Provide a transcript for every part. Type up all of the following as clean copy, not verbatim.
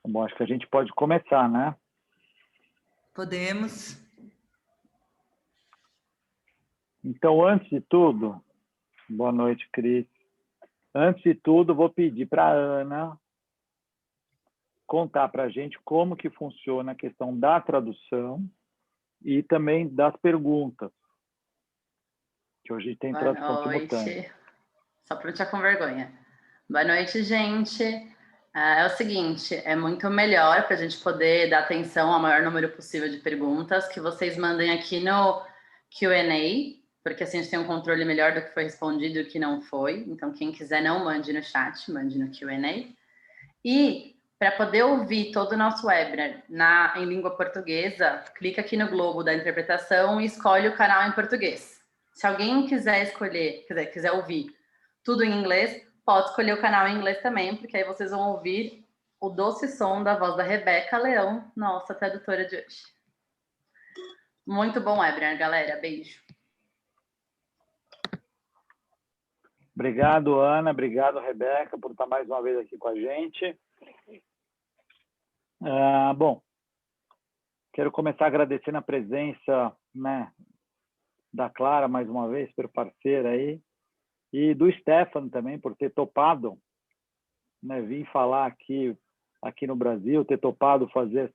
Bom, acho que a gente pode começar, né? Podemos. Então, antes de tudo, boa noite, Cris. Antes de tudo, vou pedir para a Ana contar para a gente como que funciona a questão da tradução e também das perguntas, que hoje tem tradução simultânea. Só para não ficar com vergonha. Boa noite, gente. É o seguinte, é muito melhor para a gente poder dar atenção ao maior número possível de perguntas que vocês mandem aqui no Q&A, porque assim a gente tem um controle melhor do que foi respondido e o que não foi. Então, quem quiser, não mande no chat, mande no Q&A. E para poder ouvir todo o nosso webinar em língua portuguesa, clica aqui no globo da interpretação e escolhe o canal em português. Se alguém quiser escolher, quiser ouvir tudo em inglês, pode escolher o canal em inglês também, porque aí vocês vão ouvir o doce som da voz da Rebeca Leão, nossa tradutora de hoje. Muito bom webinar, galera. Beijo. Obrigado, Ana. Obrigado, Rebeca, por estar mais uma vez aqui com a gente. Bom, quero começar agradecendo a presença, né, da Clara, mais uma vez, super parceira aí, e do Stefaan também, por ter topado, né, vir falar aqui no Brasil, ter topado fazer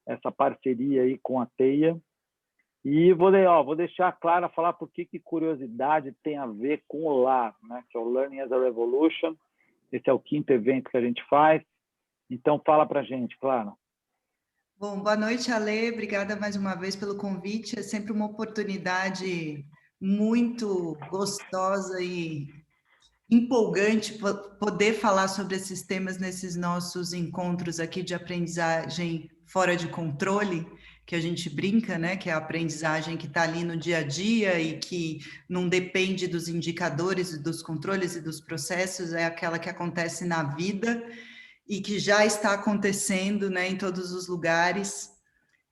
essa parceria aí com a Teia. E vou deixar a Clara falar por que curiosidade tem a ver com o L.A.R, né, que é o Learning as a Revolution. Esse é o 5º evento que a gente faz. Então, fala para a gente, Clara. Bom, boa noite, Ale. Obrigada mais uma vez pelo convite. É sempre uma oportunidade muito gostosa e empolgante poder falar sobre esses temas nesses nossos encontros aqui de aprendizagem fora de controle, que a gente brinca, né? Que é a aprendizagem que está ali no dia a dia e que não depende dos indicadores, dos controles e dos processos, é aquela que acontece na vida e que já está acontecendo, né, em todos os lugares.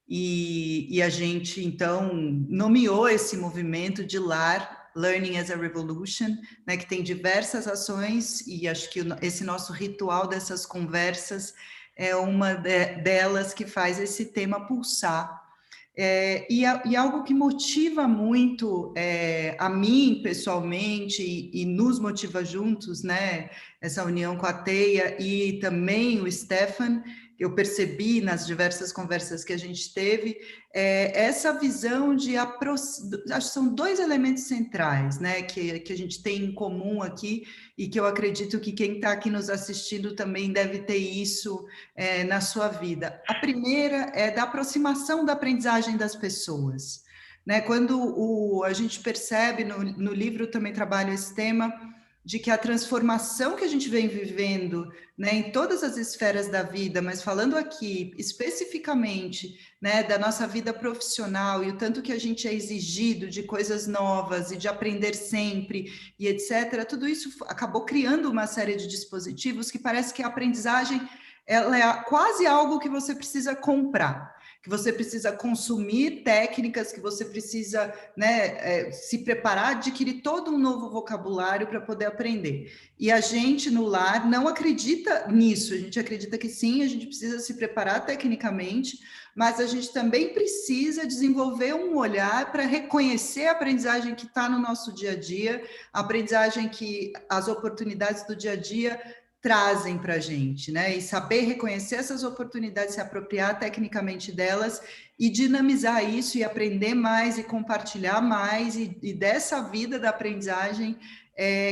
E a gente, então, nomeou esse movimento de L.A.R, Learning as a Revolution, né, que tem diversas ações, e acho que esse nosso ritual dessas conversas é uma delas que faz esse tema pulsar. E algo que motiva muito a mim, pessoalmente, e nos motiva juntos, né, essa união com a Teia e também o Stefaan, eu percebi nas diversas conversas que a gente teve, essa visão de acho que são 2 elementos centrais, né, que a gente tem em comum aqui e que eu acredito que quem está aqui nos assistindo também deve ter isso na sua vida. A primeira é da aproximação da aprendizagem das pessoas, né? Quando a gente percebe, no livro também trabalho esse tema, de que a transformação que a gente vem vivendo, né, em todas as esferas da vida, mas falando aqui especificamente, né, da nossa vida profissional e o tanto que a gente é exigido de coisas novas e de aprender sempre e etc., tudo isso acabou criando uma série de dispositivos que parece que a aprendizagem ela é quase algo que você precisa comprar, que você precisa consumir técnicas, que você precisa, né, se preparar, adquirir todo um novo vocabulário para poder aprender. E a gente no L.A.R não acredita nisso, a gente acredita que sim, a gente precisa se preparar tecnicamente, mas a gente também precisa desenvolver um olhar para reconhecer a aprendizagem que está no nosso dia a dia, a aprendizagem que as oportunidades do dia a dia trazem para a gente, né? E saber reconhecer essas oportunidades, se apropriar tecnicamente delas e dinamizar isso e aprender mais e compartilhar mais e dessa vida da aprendizagem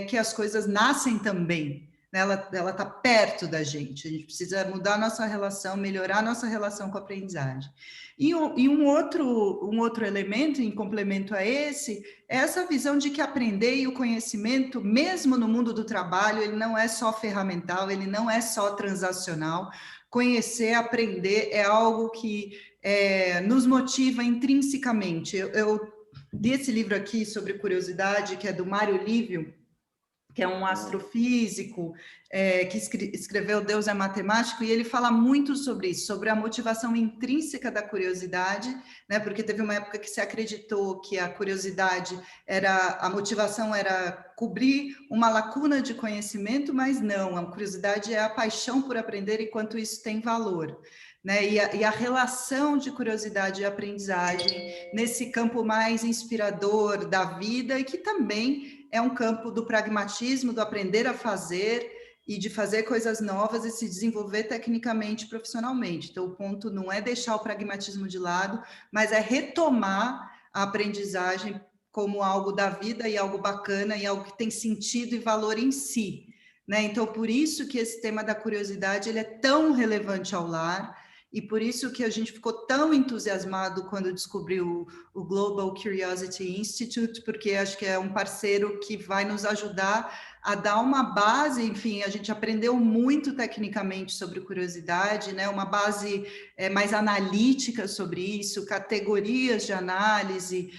que as coisas nascem também. Né? Ela está perto da gente. A gente precisa mudar a nossa relação, melhorar a nossa relação com a aprendizagem. E um outro elemento em complemento a esse é essa visão de que aprender e o conhecimento, mesmo no mundo do trabalho, ele não é só ferramental, ele não é só transacional. Conhecer, aprender é algo que nos motiva intrinsecamente. Eu li esse livro aqui sobre curiosidade, que é do Mário Lívio, que é um astrofísico, que escreveu Deus é Matemático, e ele fala muito sobre isso, sobre a motivação intrínseca da curiosidade, né? Porque teve uma época que se acreditou que a curiosidade a motivação era cobrir uma lacuna de conhecimento, mas não, a curiosidade é a paixão por aprender e quanto isso tem valor. Né? E a relação de curiosidade e aprendizagem nesse campo mais inspirador da vida, e que também é um campo do pragmatismo, do aprender a fazer e de fazer coisas novas e se desenvolver tecnicamente e profissionalmente. Então, o ponto não é deixar o pragmatismo de lado, mas é retomar a aprendizagem como algo da vida e algo bacana e algo que tem sentido e valor em si. Né? Então, por isso que esse tema da curiosidade ele é tão relevante ao L.A.R. E por isso que a gente ficou tão entusiasmado quando descobriu o Global Curiosity Institute, porque acho que é um parceiro que vai nos ajudar a dar uma base, enfim, a gente aprendeu muito tecnicamente sobre curiosidade, né? Uma base mais analítica sobre isso, categorias de análise,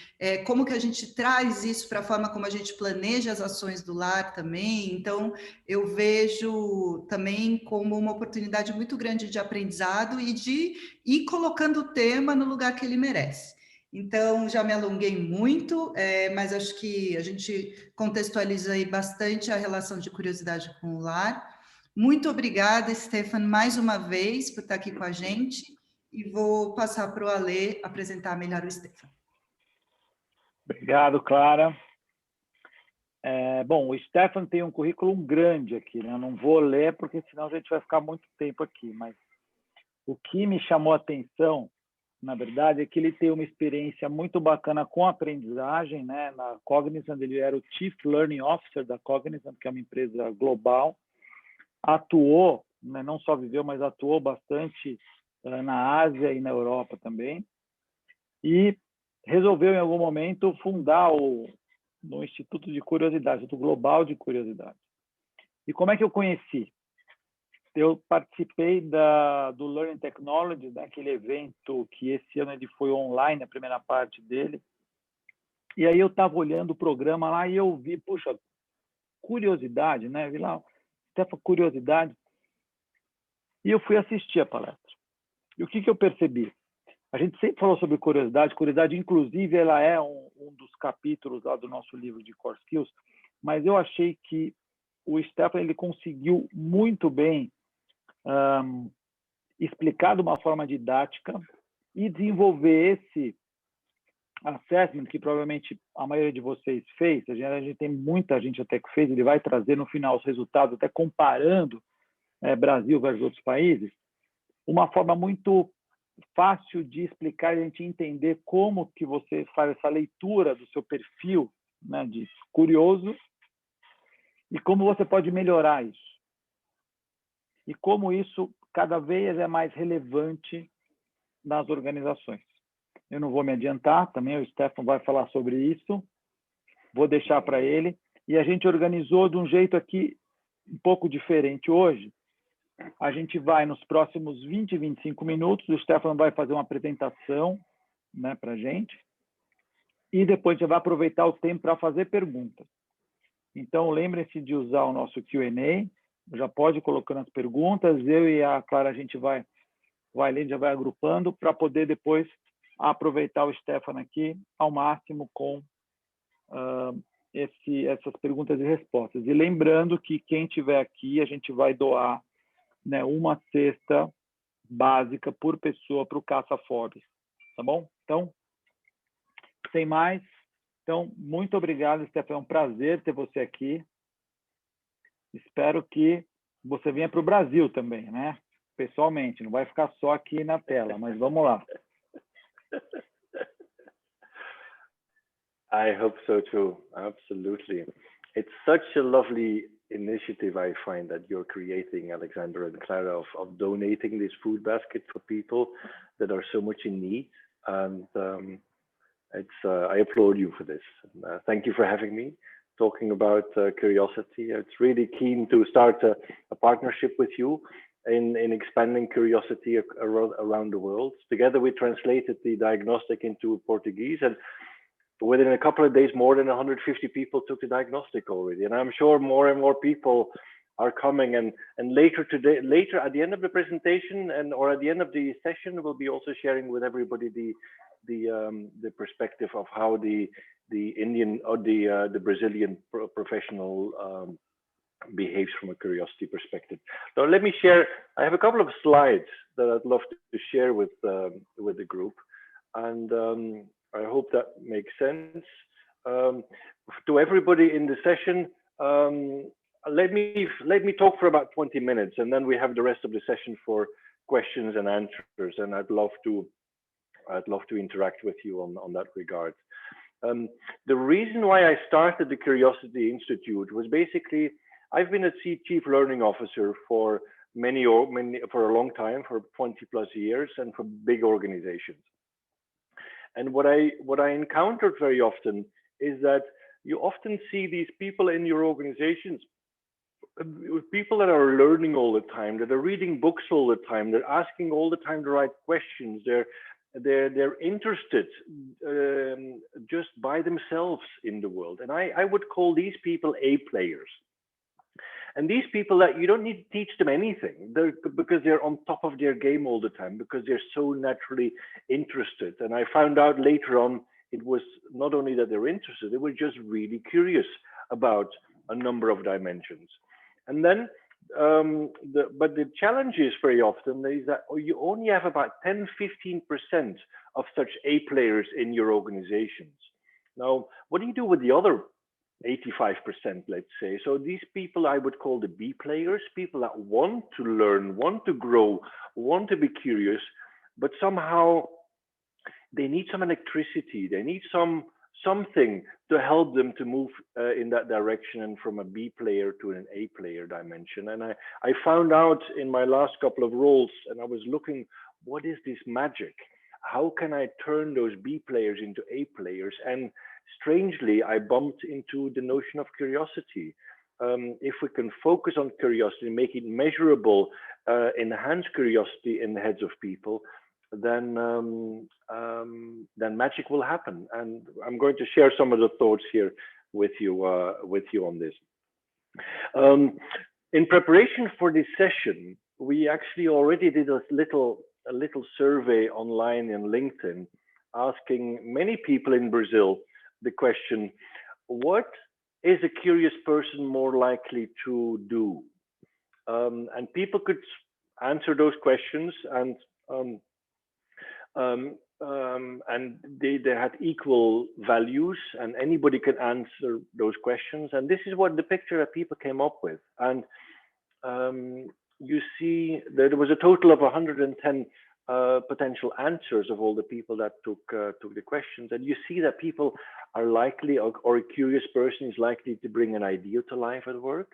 como que a gente traz isso para a forma como a gente planeja as ações do L.A.R. também. Então, eu vejo também como uma oportunidade muito grande de aprendizado e de ir colocando o tema no lugar que ele merece. Então, já me alonguei muito, mas acho que a gente contextualiza aí bastante a relação de curiosidade com o L.A.R. Muito obrigada, Stefan, mais uma vez, por estar aqui com a gente, e vou passar para o Ale apresentar melhor o Stefan. Obrigado, Clara. Bom, o Stefan tem um currículo grande aqui, né? Eu não vou ler, porque senão a gente vai ficar muito tempo aqui, mas o que me chamou a atenção, na verdade, é que ele tem uma experiência muito bacana com aprendizagem, né? Na Cognizant, ele era o Chief Learning Officer da Cognizant, que é uma empresa global. Atuou, né? Não só viveu, mas atuou bastante na Ásia e na Europa também. E resolveu, em algum momento, fundar no Instituto de Curiosidade, Instituto Global de Curiosidade. E como é que eu conheci? Eu participei do Learning Technology, daquele evento que esse ano ele foi online, a primeira parte dele. E aí eu estava olhando o programa lá e eu vi, puxa, curiosidade, né? Vi lá, Stefan, curiosidade. E eu fui assistir a palestra. E o que eu percebi? A gente sempre falou sobre curiosidade. Curiosidade, inclusive, ela é um dos capítulos lá do nosso livro de Core Skills. Mas eu achei que o Stefan ele conseguiu muito bem explicar de uma forma didática e desenvolver esse assessment que provavelmente a maioria de vocês fez. A gente tem muita gente até que fez. Ele vai trazer no final os resultados, até comparando Brasil versus outros países. Uma forma muito fácil de explicar e a gente entender como que você faz essa leitura do seu perfil, né, de curioso, e como você pode melhorar isso. E como isso cada vez é mais relevante nas organizações. Eu não vou me adiantar, também o Stefan vai falar sobre isso, vou deixar para ele. E a gente organizou de um jeito aqui um pouco diferente hoje. A gente vai, nos próximos 20, 25 minutos, o Stefan vai fazer uma apresentação, né, para a gente, e depois a gente vai aproveitar o tempo para fazer perguntas. Então, lembrem-se de usar o nosso Q&A, já pode ir colocando as perguntas, eu e a Clara, a gente vai lendo, já vai agrupando, para poder depois aproveitar o Stefan aqui ao máximo com essas perguntas e respostas. E lembrando que quem estiver aqui, a gente vai doar, né, uma cesta básica por pessoa para o caça-fomes, tá bom? Então, sem mais, então, muito obrigado, Stefan, é um prazer ter você aqui. Espero que você venha para o Brasil também, né? Pessoalmente, não vai ficar só aqui na tela, mas vamos lá. I hope so too, absolutely. It's such a lovely initiative I find that you're creating, Alexander and Clara, of donating this food basket for people that are so much in need. And I applaud you for this. Thank you for having me, talking about curiosity. It's really keen to start a partnership with you in expanding curiosity around the world. Together we translated the diagnostic into Portuguese, and within a couple of days, more than 150 people took the diagnostic already. And I'm sure more and more people are coming. And later today, later at the end of the presentation or at the end of the session, we'll be also sharing with everybody the perspective of how the Indian or the Brazilian professional behaves from a curiosity perspective. Now, let me share. I have a couple of slides that I'd love to share with the group, and I hope that makes sense to everybody in the session. Let me talk for about 20 minutes, and then we have the rest of the session for questions and answers. And I'd love to interact with you on that regard. The reason why I started the Curiosity Institute was basically I've been a Chief Learning Officer for for a long time, for 20+ years, and for big organizations. And what I encountered very often is that you often see these people in your organizations, people that are learning all the time, that are reading books all the time, they're asking all the time the right questions, they're interested just by themselves in the world. And I would call these people A players. And these people that you don't need to teach them anything, because they're on top of their game all the time, because they're so naturally interested. And I found out later on, it was not only that they're interested, they were just really curious about a number of dimensions. And then, but the challenge is very often is that you only have about 10–15% of such A players in your organizations. Now, what do you do with the other 85%, let's say? So these people I would call the B players, people that want to learn, want to grow, want to be curious, but somehow they need some electricity, they need something to help them to move in that direction, and from a B player to an A player dimension. And I found out in my last couple of roles, and I was looking, what is this magic? How can I turn those B players into A players? And strangely, I bumped into the notion of curiosity. If we can focus on curiosity, make it measurable, enhance curiosity in the heads of people, then magic will happen. And I'm going to share some of the thoughts here with you on this. In preparation for this session, we actually already did a little survey online in LinkedIn, asking many people in Brazil the question, what is a curious person more likely to do? And people could answer those questions, and they had equal values, and anybody could answer those questions. And this is what the picture that people came up with. And you see that there was a total of 110 potential answers of all the people that took the questions. And you see that people are likely, or a curious person is likely to bring an idea to life at work,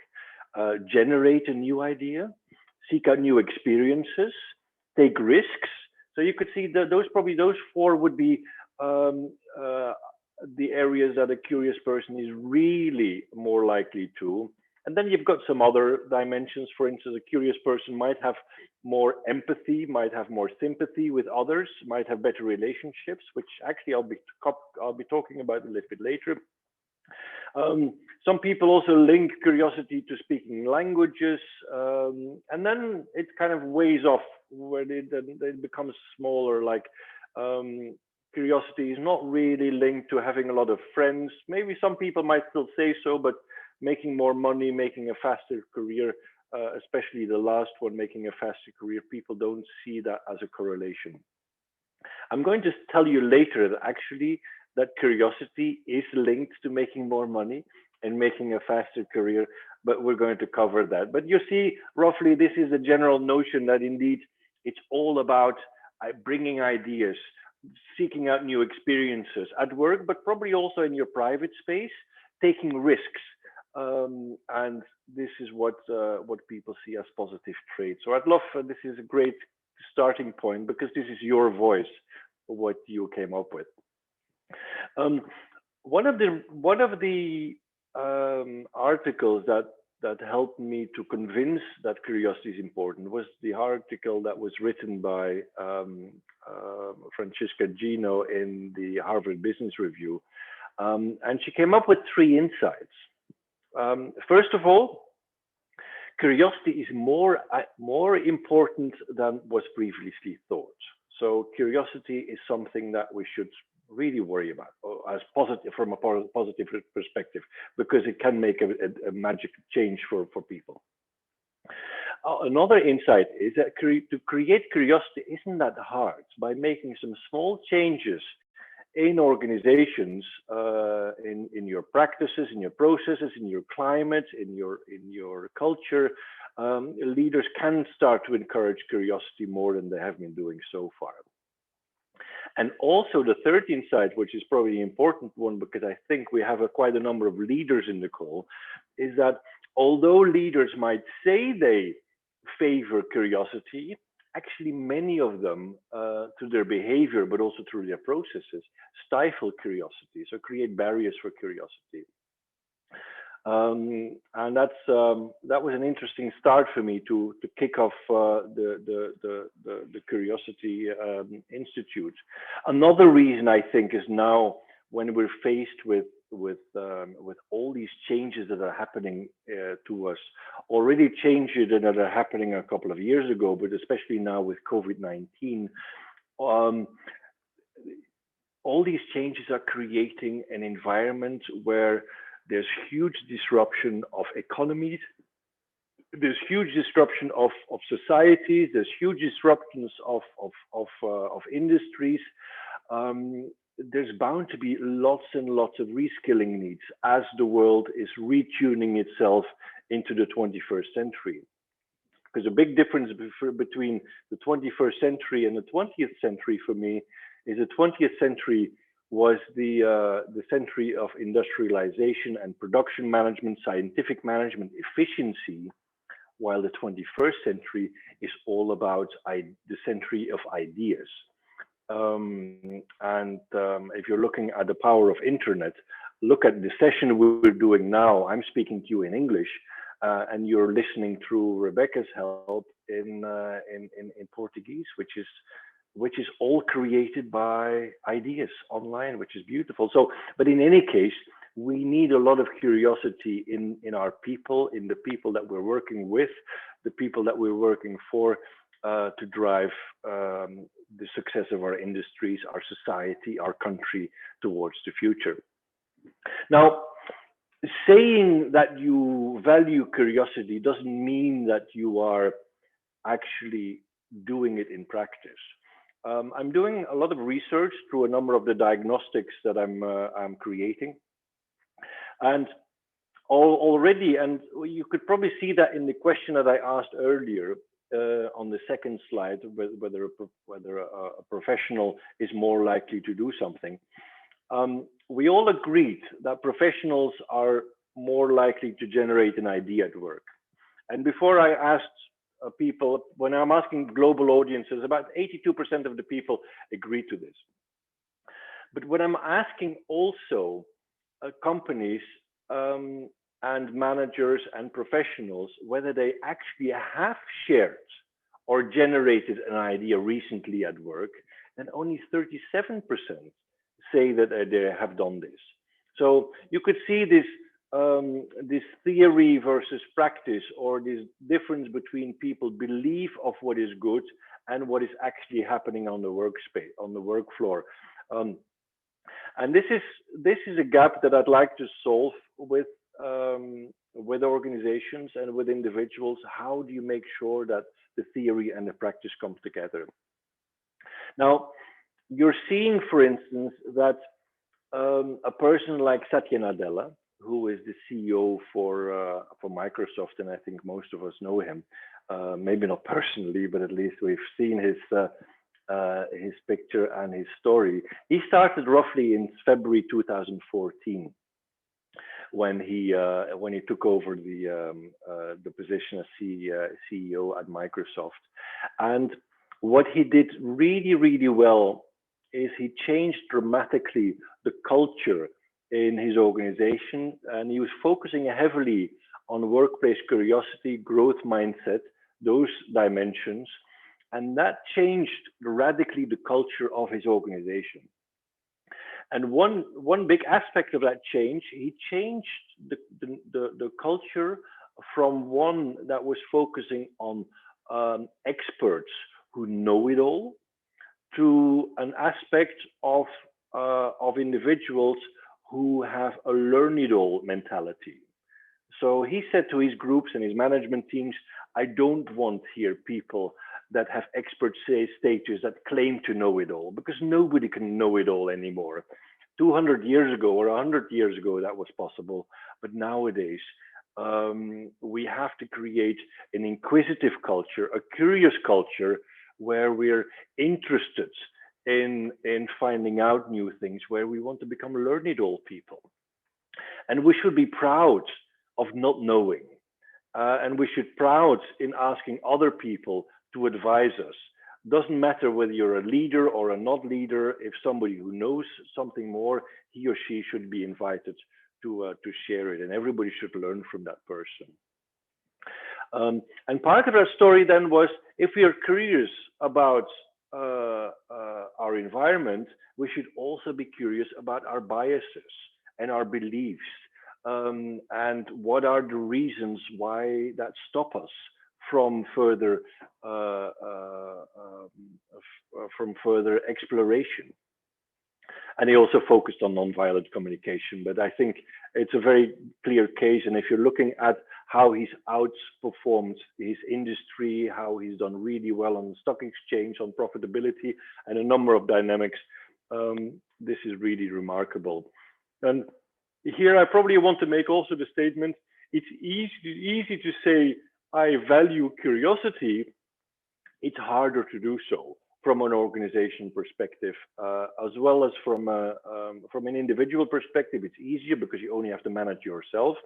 generate a new idea, seek out new experiences, take risks. So you could see that those four would be the areas that a curious person is really more likely to. And then you've got some other dimensions. For instance, a curious person might have more empathy, might have more sympathy with others, might have better relationships, which actually I'll be talking about a little bit later. Some people also link curiosity to speaking languages, and then it kind of weighs off where it becomes smaller. Like curiosity is not really linked to having a lot of friends. Maybe some people might still say so, but making more money, making a faster career, especially the last one, making a faster career, people don't see that as a correlation. I'm going to tell you later that actually that curiosity is linked to making more money and making a faster career, but we're going to cover that. But you see, roughly, this is a general notion that indeed it's all about bringing ideas, seeking out new experiences at work, but probably also in your private space, taking risks. And this is what people see as positive traits. So I'd love, this is a great starting point, because this is your voice, what you came up with. One of the articles that helped me to convince that curiosity is important was the article that was written by Francesca Gino in the Harvard Business Review. And she came up with 3 insights. First of all, curiosity is more important than was previously thought. So curiosity is something that we should really worry about, or as positive, from a positive perspective, because it can make a magic change for people. Another insight is that to create curiosity isn't that hard. By making some small changes in organizations, in your practices, in your processes, in your climate, in your culture, leaders can start to encourage curiosity more than they have been doing so far. And also the third insight, which is probably the important one, because I think we have quite a number of leaders in the call, is that although leaders might say they favor curiosity, actually many of them, through their behavior, but also through their processes, stifle curiosity, so create barriers for curiosity. And that was an interesting start for me to kick off the Curiosity Institute. Another reason I think is now, when we're faced with all these changes that are happening to us, already changes that are happening a couple of years ago, but especially now with COVID-19, all these changes are creating an environment where there's huge disruption of economies, there's huge disruption of societies, there's huge disruptions of industries. There's bound to be lots and lots of reskilling needs as the world is retuning itself into the 21st century. Because a big difference between the 21st century and the 20th century for me is the 20th century was the century of industrialization and production management, scientific management, efficiency, while the 21st century is all about the century of ideas. If you're looking at the power of internet, look at the session we're doing now. I'm speaking to you in English, and you're listening through Rebecca's help in Portuguese, which is all created by ideas online, which is beautiful. So, but in any case, we need a lot of curiosity in our people, in the people that we're working with, the people that we're working for, to drive the success of our industries, our society, our country towards the future. Now, saying that you value curiosity doesn't mean that you are actually doing it in practice. I'm doing a lot of research through a number of the diagnostics that I'm creating, and already, and you could probably see that in the question that I asked earlier on the second slide, whether a professional is more likely to do something. We all agreed that professionals are more likely to generate an idea at work. And before I asked people, when I'm asking global audiences, about 82% of the people agree to this. But when I'm asking also companies and managers and professionals whether they actually have shared or generated an idea recently at work, then only 37% say that they have done this. So you could see this this theory versus practice, or this difference between people belief of what is good and what is actually happening on the workspace, on the work floor. And this is a gap that I'd like to solve with organizations and with individuals. How do you make sure that the theory and the practice come together? Now, you're seeing, for instance, that a person like Satya Nadella, who is the CEO for Microsoft, and I think most of us know him, maybe not personally, but at least we've seen his picture and his story. He started roughly in February 2014 when he took over the position as CEO at Microsoft. And what he did really, really well is he changed dramatically the culture in his organization, and he was focusing heavily on workplace curiosity, growth mindset, those dimensions, and that changed radically the culture of his organization. And one big aspect of that change, he changed the culture from one that was focusing on experts who know it all to an aspect of individuals who have a learn it all mentality. So he said to his groups and his management teams, I don't want here people that have expert status that claim to know it all, because nobody can know it all anymore. 200 years ago or 100 years ago, that was possible. But nowadays, we have to create an inquisitive culture, a curious culture, where we're interested in finding out new things, where we want to become learn-it-all people. And we should be proud of not knowing. And we should be proud in asking other people to advise us. Doesn't matter whether you're a leader or a not leader, if somebody who knows something more, he or she should be invited to share it, and everybody should learn from that person. And part of our story then was, if we are curious about our environment, we should also be curious about our biases and our beliefs, and what are the reasons why that stop us from further exploration. And he also focused on nonviolent communication, but I think it's a very clear case. And if you're looking at how he's outperformed his industry, how he's done really well on the stock exchange, on profitability, and a number of dynamics, this is really remarkable. And here I probably want to make also the statement, it's easy to say, I value curiosity. It's harder to do so from an organization perspective, as well as from an individual perspective. It's easier because you only have to manage yourself.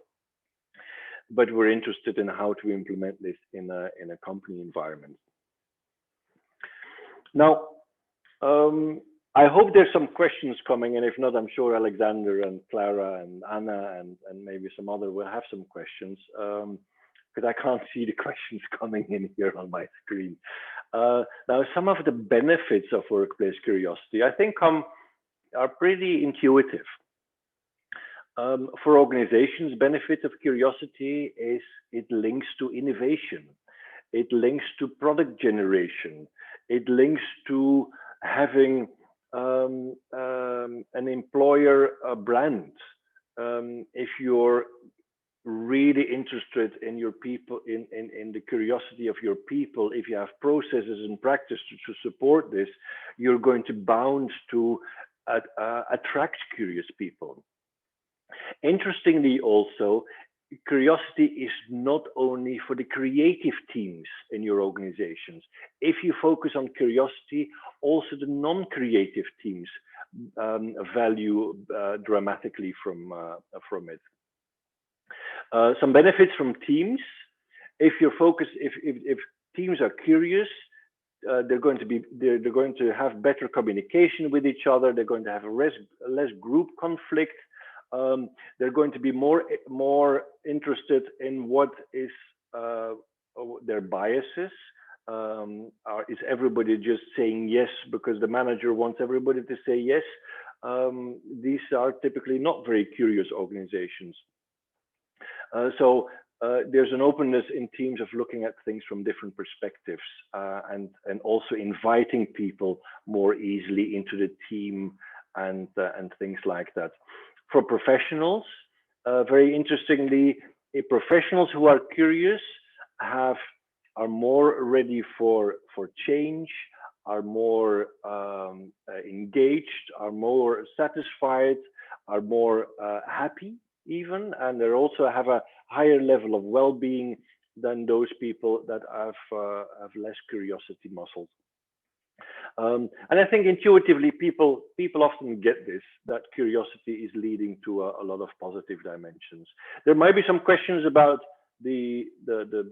But we're interested in how to implement this in a company environment. Now, I hope there's some questions coming, and if not, I'm sure Alexander and Clara and Anna and maybe some other will have some questions. Because I can't see the questions coming in here on my screen. Now, some of the benefits of workplace curiosity, I think, are pretty intuitive. For organizations, benefit of curiosity is it links to innovation. It links to product generation. It links to having an employer brand. If you're really interested in your people, in the curiosity of your people, if you have processes and practice to support this, you're going to bound to attract curious people. Interestingly also, curiosity is not only for the creative teams in your organizations. If you focus on curiosity, also the non-creative teams value dramatically from it. Some benefits from teams. If you're focused, if teams are curious, they're going to have better communication with each other. They're going to have less group conflict. They're going to be more interested in what is their biases. Is everybody just saying yes because the manager wants everybody to say yes? These are typically not very curious organizations. So there's an openness in teams of looking at things from different perspectives, and also inviting people more easily into the team and things like that. For professionals, very interestingly, professionals who are curious are more ready for change, are more engaged, are more satisfied, are more happy even, and they also have a higher level of well-being than those people that have less curiosity muscles. And I think intuitively people often get this, that curiosity is leading to a lot of positive dimensions. There might be some questions about the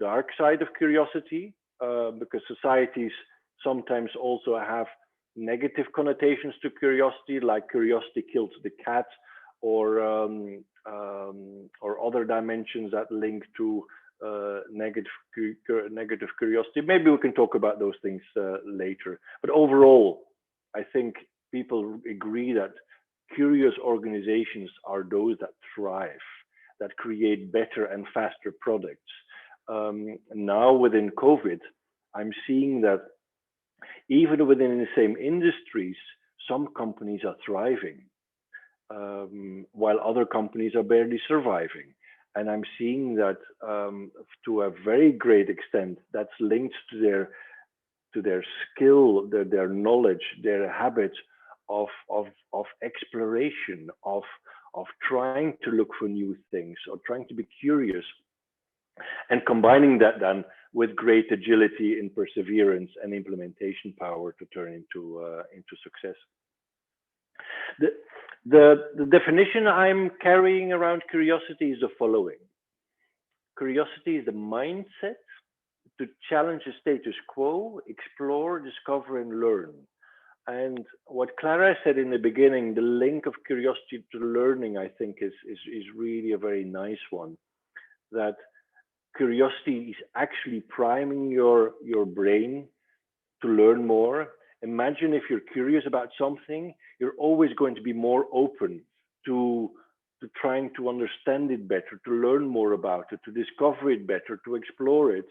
dark side of curiosity, because societies sometimes also have negative connotations to curiosity, like curiosity kills the cat, or other dimensions that link to negative curiosity. Maybe we can talk about those things later. But overall, I think people agree that curious organizations are those that thrive, that create better and faster products. Now within COVID, I'm seeing that even within the same industries, some companies are thriving, while other companies are barely surviving. And I'm seeing that to a very great extent, that's linked to their skill, their knowledge, their habit of exploration, of trying to look for new things, or trying to be curious, and combining that then with great agility and perseverance and implementation power to turn into success. The definition I'm carrying around curiosity is the following. Curiosity is the mindset to challenge the status quo, explore, discover, and learn. And what Clara said in the beginning, the link of curiosity to learning, I think is really a very nice one. That curiosity is actually priming your brain to learn more. Imagine if you're curious about something, you're always going to be more open to trying to understand it better, to learn more about it, to discover it better, to explore it.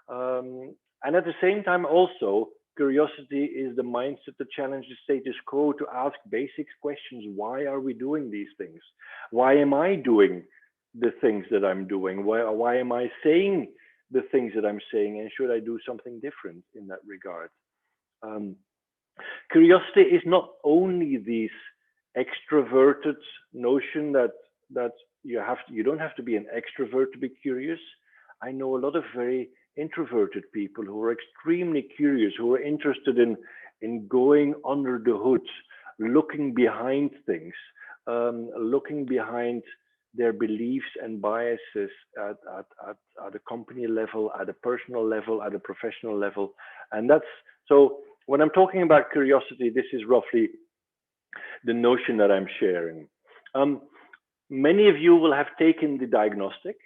And at the same time also, curiosity is the mindset to challenge the status quo, to ask basic questions. Why are we doing these things? Why am I doing the things that I'm doing? Why am I saying the things that I'm saying? And should I do something different in that regard? Curiosity is not only this extroverted notion that you don't have to be an extrovert to be curious. I know a lot of very introverted people who are extremely curious, who are interested in going under the hood, looking behind things, looking behind their beliefs and biases at a company level, at a personal level, at a professional level. And that's so when I'm talking about curiosity, this is roughly the notion that I'm sharing. Many of you will have taken the diagnostic,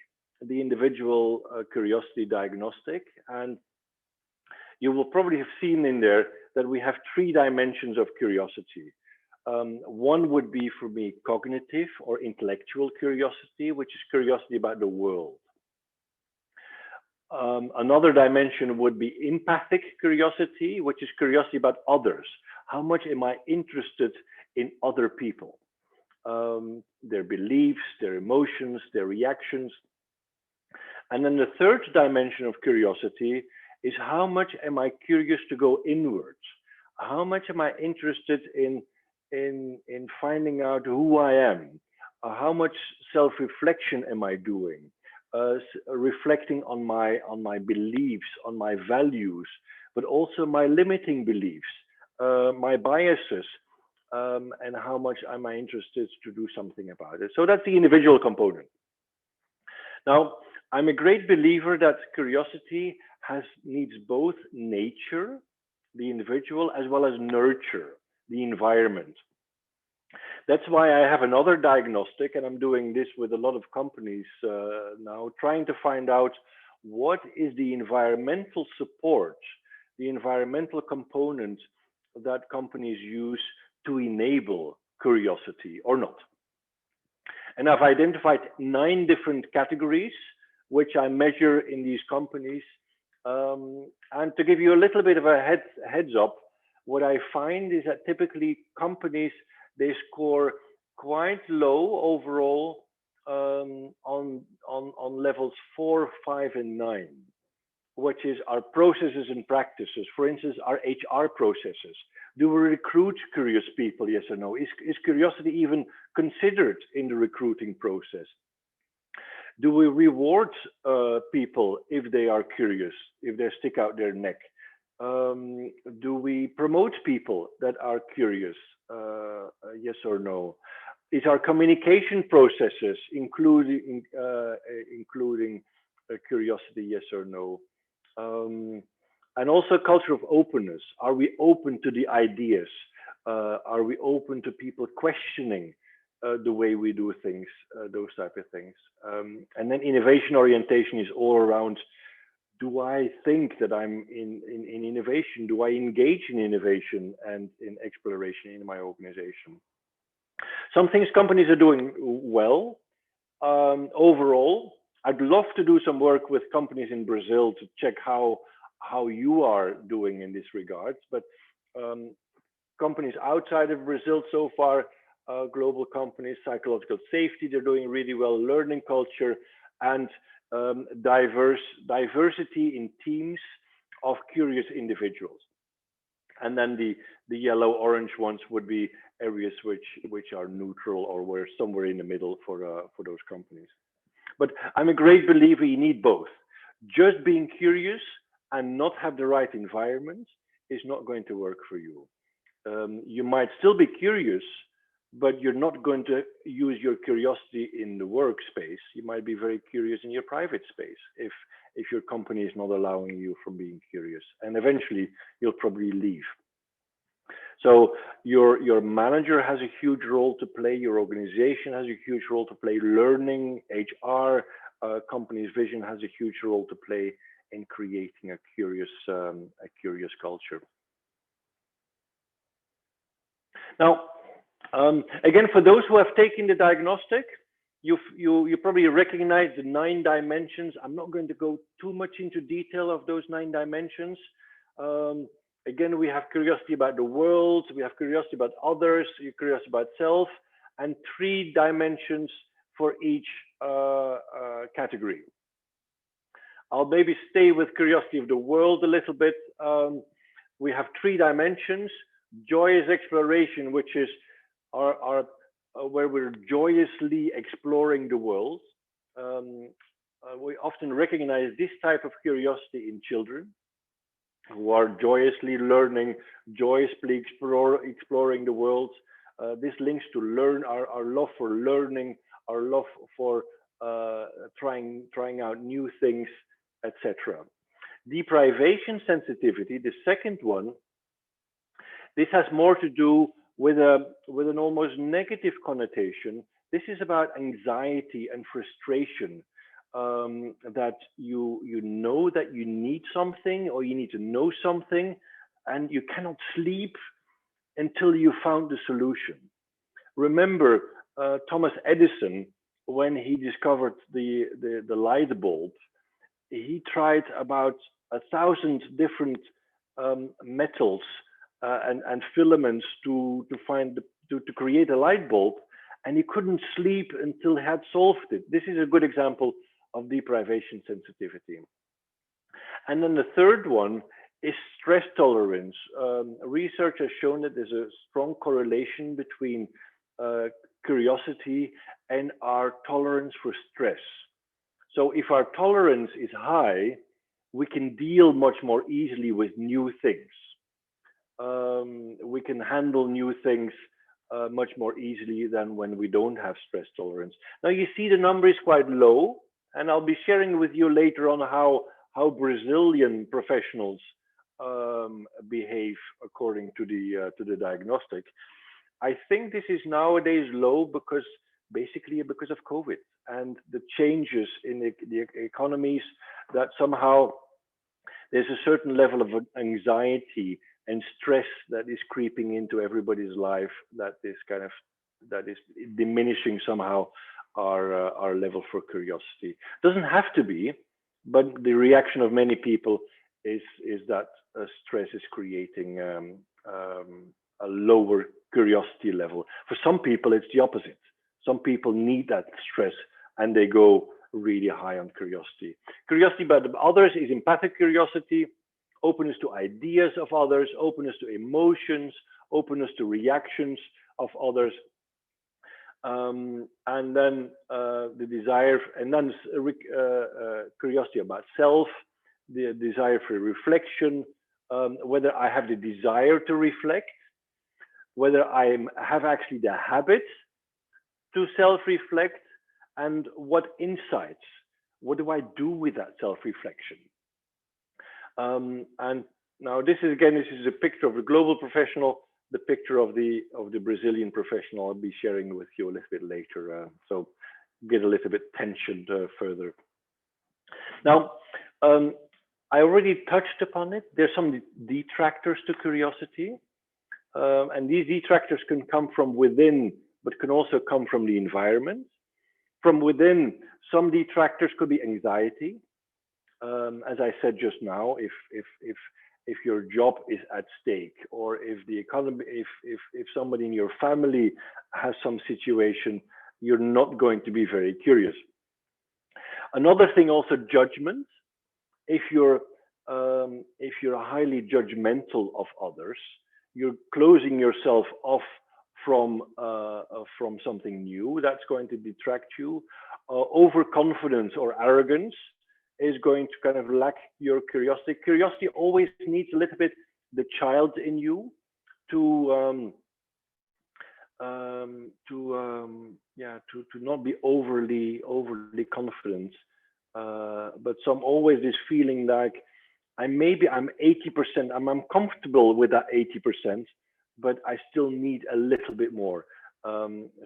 the individual curiosity diagnostic, and you will probably have seen in there that we have 3 dimensions of curiosity. One would be for me cognitive or intellectual curiosity, which is curiosity about the world. Another dimension would be empathic curiosity, which is curiosity about others. How much am I interested in other people? Their beliefs, their emotions, their reactions. And then the third dimension of curiosity is how much am I curious to go inwards? How much am I interested in finding out who I am? How much self-reflection am I doing? Reflecting on my beliefs, on my values, but also my limiting beliefs, my biases, and how much am I interested to do something about it. So that's the individual component. Now, I'm a great believer that curiosity needs both nature, the individual, as well as nurture, the environment. That's why I have another diagnostic, and I'm doing this with a lot of companies now, trying to find out what is the environmental support, the environmental component that companies use to enable curiosity or not. And I've identified 9 different categories, which I measure in these companies. And to give you a little bit of a heads up, what I find is that typically companies, they score quite low overall on levels 4, 5, and 9, which is our processes and practices. For instance, our HR processes. Do we recruit curious people, yes or no? Is curiosity even considered in the recruiting process? Do we reward people if they are curious, if they stick out their neck? Do we promote people that are curious, yes or no? Is our communication processes including curiosity, yes or no? And also culture of openness. Are we open to the ideas? Are we open to people questioning the way we do things, those type of things? And then innovation orientation is all around, do I think that I'm in innovation? Do I engage in innovation and in exploration in my organization? Some things companies are doing well overall. I'd love to do some work with companies in Brazil to check how you are doing in this regards. But companies outside of Brazil so far, global companies, psychological safety, they're doing really well. Learning culture and diversity in teams of curious individuals. And then the yellow-orange ones would be areas which are neutral or were somewhere in the middle for those companies. But I'm a great believer you need both. Just being curious and not have the right environment is not going to work for you. You might still be curious, but you're not going to use your curiosity in the workspace. You might be very curious in your private space if your company is not allowing you from being curious. And eventually you'll probably leave. So your manager has a huge role to play. Your organization has a huge role to play. Learning, HR, company's vision has a huge role to play in creating a curious culture. Now, again, for those who have taken the diagnostic, you probably recognize the 9 dimensions. I'm not going to go too much into detail of those 9 dimensions. Again, we have curiosity about the world, we have curiosity about others, curiosity about self, and 3 dimensions for each category. I'll maybe stay with curiosity of the world a little bit. We have 3 dimensions. Joyous exploration, which is where we're joyously exploring the world. We often recognize this type of curiosity in children who are joyously learning, joyously exploring the world. This links to our love for learning, our love for trying out new things, etc. Deprivation sensitivity, the second one, this has more to do with an almost negative connotation. This is about anxiety and frustration, that you know that you need something or you need to know something, and you cannot sleep until you found the solution. Remember Thomas Edison, when he discovered the light bulb, he tried about 1,000 different metals and filaments to create a light bulb, and he couldn't sleep until he had solved it. This is a good example of deprivation sensitivity. And then the third one is stress tolerance. Research has shown that there's a strong correlation between curiosity and our tolerance for stress. So if our tolerance is high, we can deal much more easily with new things. We can handle new things much more easily than when we don't have stress tolerance. Now you see the number is quite low, and I'll be sharing with you later on how Brazilian professionals behave according to the diagnostic. I think this is nowadays low because of COVID and the changes in the economies, that somehow there's a certain level of anxiety and stress that is creeping into everybody's life, that is diminishing somehow our level for curiosity. Doesn't have to be, but the reaction of many people is that stress is creating a lower curiosity level. For some people, it's the opposite. Some people need that stress and they go really high on curiosity. Curiosity about others is empathic curiosity, openness to ideas of others, openness to emotions, openness to reactions of others. And then the desire, and then curiosity about self, the desire for reflection, whether I have the desire to reflect, whether I have actually the habit to self-reflect, and what insights, what do I do with that self-reflection? And now this is a picture of the global professional, the picture of the Brazilian professional I'll be sharing with you a little bit later, so get a little bit tensioned further. Now, I already touched upon it. There's some detractors to curiosity, and these detractors can come from within but can also come from the environment. From within, some detractors could be anxiety. As I said just now, if your job is at stake, or if the economy, if somebody in your family has some situation, you're not going to be very curious. Another thing, also judgment. If you're highly judgmental of others, you're closing yourself off from something new. That's going to detract you. Overconfidence or arrogance is going to kind of lack your curiosity. Curiosity always needs a little bit the child in you to not be overly confident, but some always this feeling like I'm 80%, I'm comfortable with that 80%, but I still need a little bit more.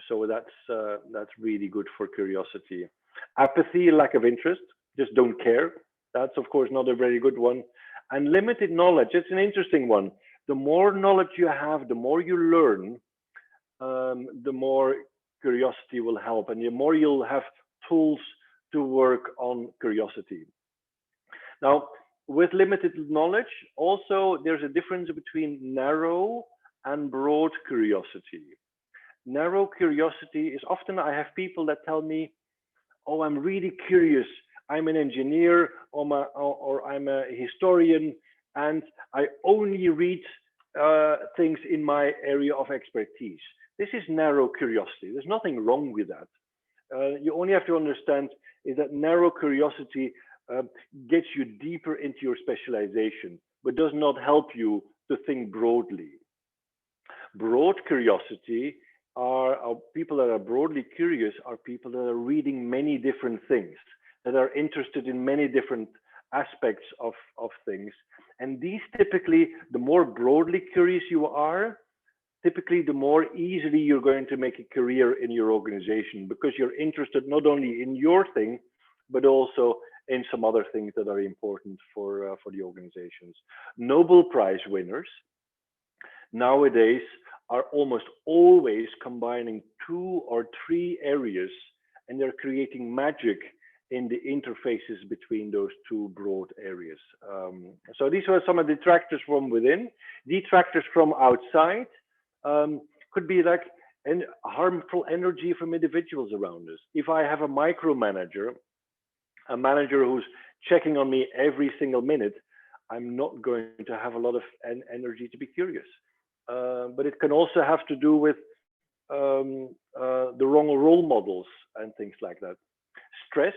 So that's really good for curiosity. Apathy, lack of interest, just don't care. That's of course not a very good one. And limited knowledge, it's an interesting one. The more knowledge you have, the more you learn, the more curiosity will help, and the more you'll have tools to work on curiosity. Now, with limited knowledge, also there's a difference between narrow and broad curiosity. Narrow curiosity is often, I have people that tell me, oh, I'm really curious. I'm an engineer or I'm a historian, and I only read things in my area of expertise. This is narrow curiosity. There's nothing wrong with that. You only have to understand is that narrow curiosity gets you deeper into your specialization, but does not help you to think broadly. Broad curiosity are people that are broadly curious are people that are reading many different things, that are interested in many different aspects of things. And these typically, the more broadly curious you are, typically the more easily you're going to make a career in your organization, because you're interested not only in your thing, but also in some other things that are important for the organizations. Nobel Prize winners nowadays are almost always combining 2 or 3 areas, and they're creating magic in the interfaces between those 2 broad areas. So these were some of the detractors from within. Detractors from outside could be like harmful energy from individuals around us. If I have a micromanager, a manager who's checking on me every single minute, I'm not going to have a lot of energy to be curious. But it can also have to do with the wrong role models and things like that. Stress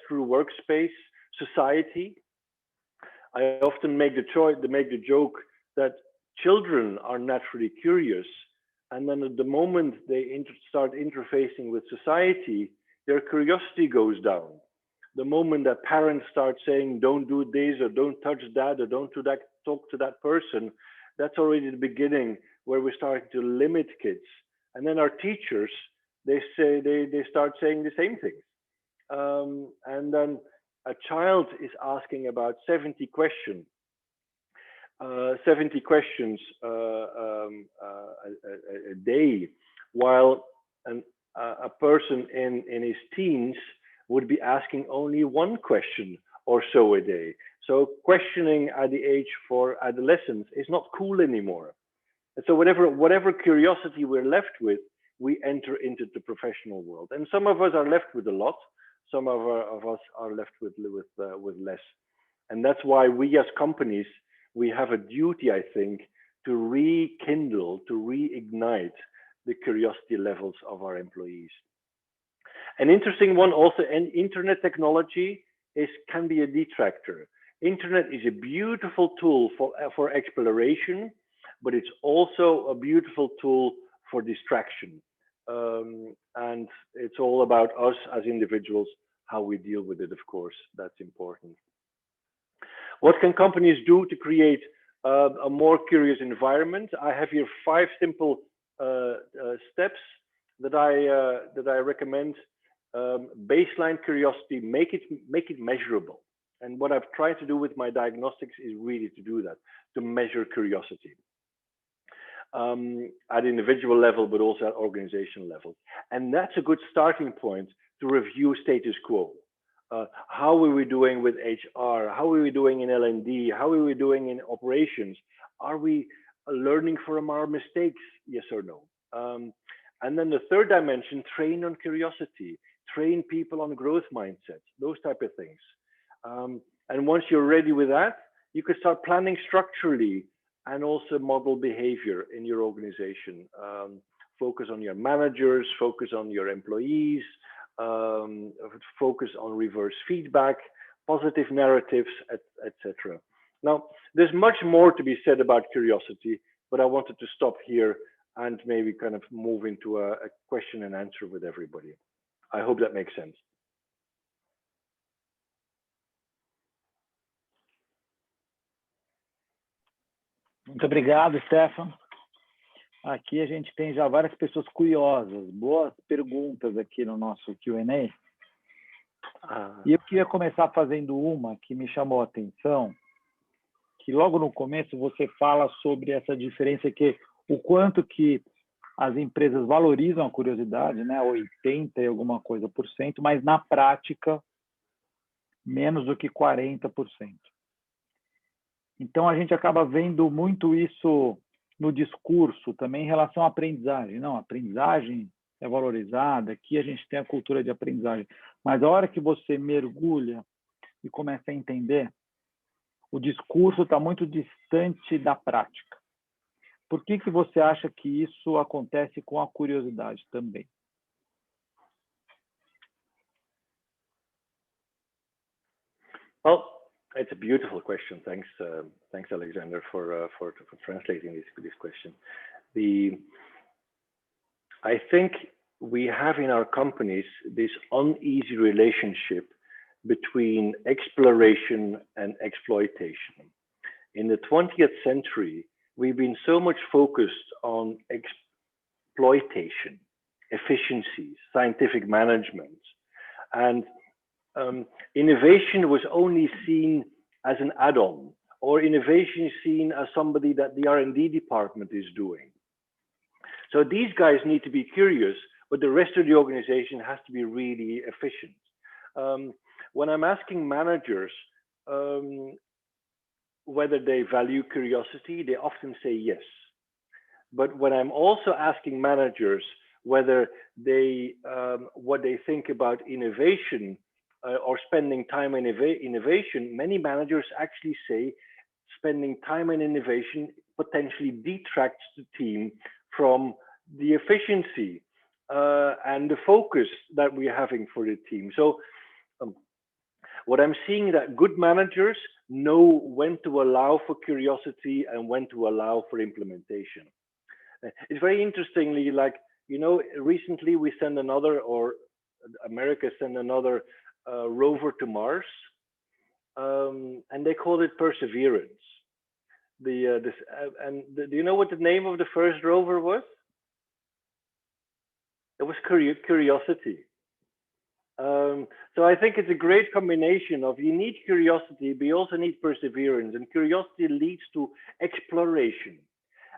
through workspace, society. I often make the joke that children are naturally curious, and then at the moment they start interfacing with society, their curiosity goes down. The moment that parents start saying, don't do this, or don't touch that, or don't do that, talk to that person, that's already the beginning where we start to limit kids. And then our teachers, they start saying the same things. And then a child is asking about 70 questions a day, while a person in his teens would be asking only 1 question or so a day. So questioning at the age for adolescence is not cool anymore. And so whatever curiosity we're left with, we enter into the professional world. And some of us are left with a lot, some of us are left with less. And that's why we as companies, we have a duty, I think, to rekindle, to reignite the curiosity levels of our employees. An interesting one also, and internet technology can be a detractor. Internet is a beautiful tool for exploration, but it's also a beautiful tool for distraction. And it's all about us as individuals, how we deal with it, of course, that's important. What can companies do to create a more curious environment? I have here 5 simple steps that I recommend. Baseline curiosity, make it measurable. And what I've tried to do with my diagnostics is really to do that, to measure curiosity. at individual level, but also at organizational level. And that's a good starting point to review status quo. How are we doing with HR? How are we doing in L&D? How are we doing in operations? Are we learning from our mistakes? Yes or no? And then the third dimension, train on curiosity, train people on growth mindsets, those type of things. And once you're ready with that, you can start planning structurally and also model behavior in your organization. Focus on your managers, focus on your employees, focus on reverse feedback, positive narratives, etc. Now, there's much more to be said about curiosity, but I wanted to stop here and maybe kind of move into a question and answer with everybody. I hope that makes sense. Muito obrigado, Stefan. Aqui a gente tem já várias pessoas curiosas, boas perguntas aqui no nosso Q&A. E eu queria começar fazendo uma que me chamou a atenção, que logo no começo você fala sobre essa diferença, que o quanto que as empresas valorizam a curiosidade, né, 80 e alguma coisa por cento, mas na prática menos do que 40%. Então a gente acaba vendo muito isso no discurso também em relação à aprendizagem. Não, a aprendizagem é valorizada, aqui a gente tem a cultura de aprendizagem, mas a hora que você mergulha e começa a entender, o discurso está muito distante da prática. Por que que você acha que isso acontece com a curiosidade também? Well, it's a beautiful question. Thanks, thanks, Alexander, for translating this question. I think we have in our companies this uneasy relationship between exploration and exploitation. In the 20th century, we've been so much focused on exploitation, efficiencies, scientific management, and innovation was only seen as an add-on, or innovation is seen as somebody that the R&D department is doing. So these guys need to be curious, but the rest of the organization has to be really efficient. When I'm asking managers whether they value curiosity, they often say yes. But when I'm also asking managers whether they what they think about innovation or spending time in innovation, many managers actually say spending time in innovation potentially detracts the team from the efficiency and the focus that we're having for the team. So what I'm seeing that good managers know when to allow for curiosity and when to allow for implementation. It's very interestingly, like, you know, recently we sent another, or America sent another rover to Mars, and they called it Perseverance. Do you know what the name of the first rover was? It was Curiosity. So I think it's a great combination of, you need curiosity, but you also need perseverance, and curiosity leads to exploration.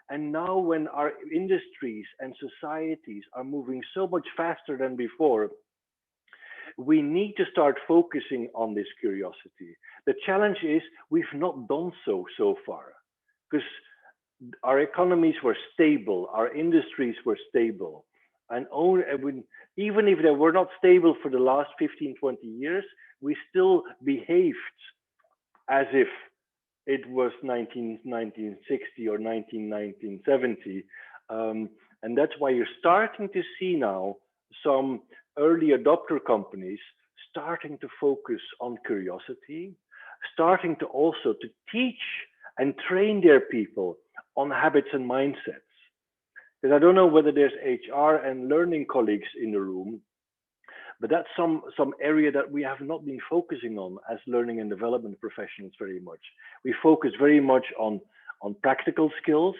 And now when our industries and societies are moving so much faster than before, we need to start focusing on this curiosity. The challenge is we've not done so far, because our economies were stable, our industries were stable. And even if they were not stable for the last 15, 20 years, we still behaved as if it was 1960 or 1970. And that's why you're starting to see now some early adopter companies starting to focus on curiosity, starting to also to teach and train their people on habits and mindsets. Because I don't know whether there's HR and learning colleagues in the room, but that's some area that we have not been focusing on as learning and development professionals very much. We focus very much on practical skills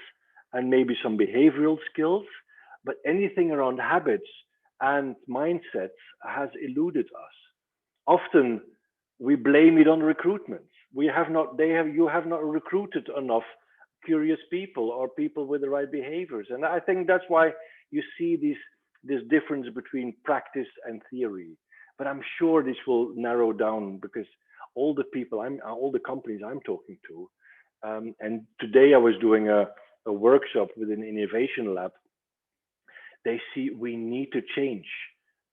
and maybe some behavioral skills, but anything around habits and mindsets has eluded us. Often we blame it on recruitment. You have not recruited enough curious people or people with the right behaviors. And I think that's why you see this difference between practice and theory. But I'm sure this will narrow down, because all the people, all the companies I'm talking to, and today I was doing a workshop with an innovation lab. They see we need to change.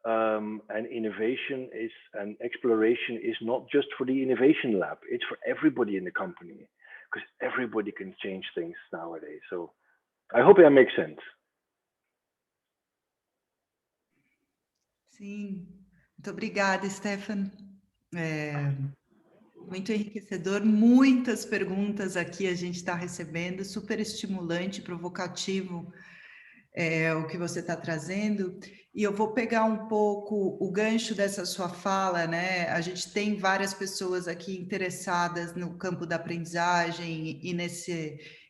And innovation is, and exploration is not just for the innovation lab, it's for everybody in the company, because everybody can change things nowadays. So I hope that makes sense. Sim, muito obrigada, Stefan. Muito enriquecedor, muitas perguntas aqui a gente está recebendo, super estimulante, provocativo o que você está trazendo. E eu vou pegar um pouco o gancho dessa sua fala, né? A gente tem várias pessoas aqui interessadas no campo da aprendizagem e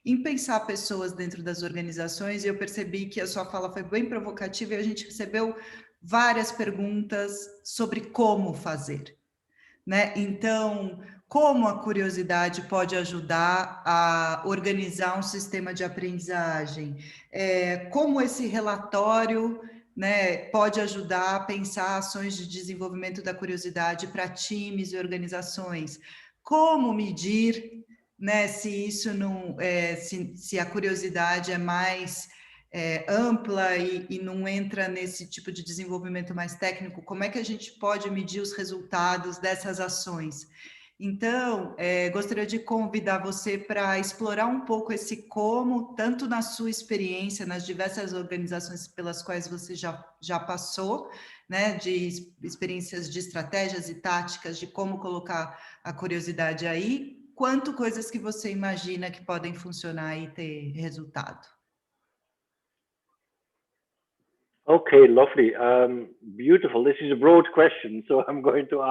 em pensar pessoas dentro das organizações, e eu percebi que a sua fala foi bem provocativa e a gente recebeu várias perguntas sobre como fazer, né? Então, como a curiosidade pode ajudar a organizar um sistema de aprendizagem? Como esse relatório, né, pode ajudar a pensar ações de desenvolvimento da curiosidade para times e organizações? Como medir, né, se isso não, se a curiosidade é mais ampla e não entra nesse tipo de desenvolvimento mais técnico? Como é que a gente pode medir os resultados dessas ações? Então, gostaria de convidar você para explorar um pouco esse como, tanto na sua experiência, nas diversas organizações pelas quais você já passou, né, de experiências de estratégias e táticas de como colocar a curiosidade aí, quanto coisas que você imagina que podem funcionar e ter resultado. Okay, lovely. Beautiful. This is a broad question, so I'm going to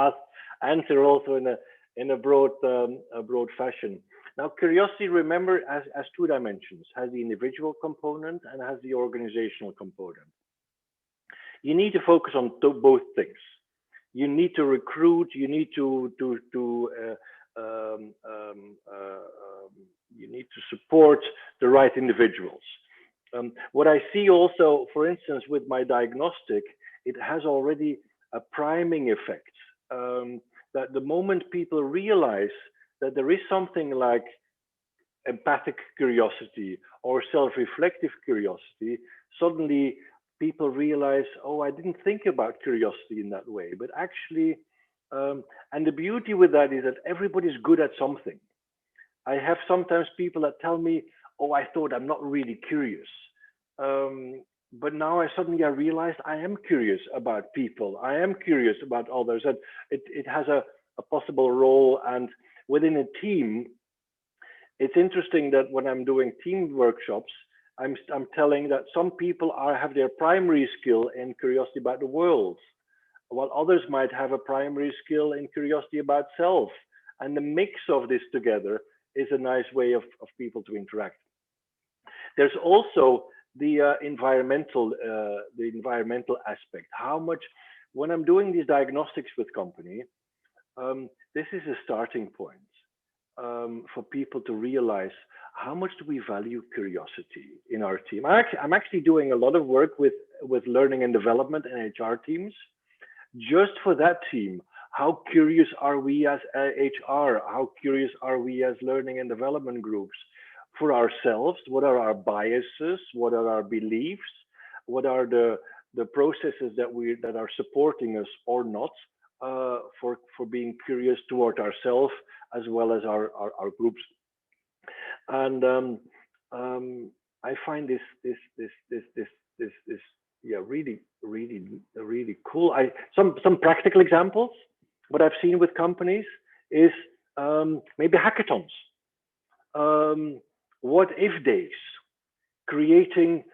answer also in a broad fashion. Now, curiosity, remember, has two dimensions: has the individual component and has the organizational component. You need to focus on both things. You need to recruit. You need to support the right individuals. What I see also, for instance, with my diagnostic, it has already a priming effect. That the moment people realize that there is something like empathic curiosity or self-reflective curiosity, suddenly people realize, oh, I didn't think about curiosity in that way. But actually, and the beauty with that is that everybody's good at something. I have sometimes people that tell me, oh, I thought I'm not really curious. But now I realized I am curious about people. I am curious about others, and it has a possible role. And within a team, it's interesting that when I'm doing team workshops, I'm telling that some people have their primary skill in curiosity about the world, while others might have a primary skill in curiosity about self. And the mix of this together is a nice way of people to interact. There's also the environmental aspect. How much, when I'm doing these diagnostics with company, this is a starting point for people to realize how much do we value curiosity in our team. I'm actually doing a lot of work with learning and development and HR teams. Just for that team, how curious are we as HR? How curious are we as learning and development groups? For ourselves, what are our biases? What are our beliefs? What are the processes that are supporting us or not for being curious toward ourselves as well as our groups? And I find this really cool. Some practical examples. What I've seen with companies is maybe hackathons. What if days, creating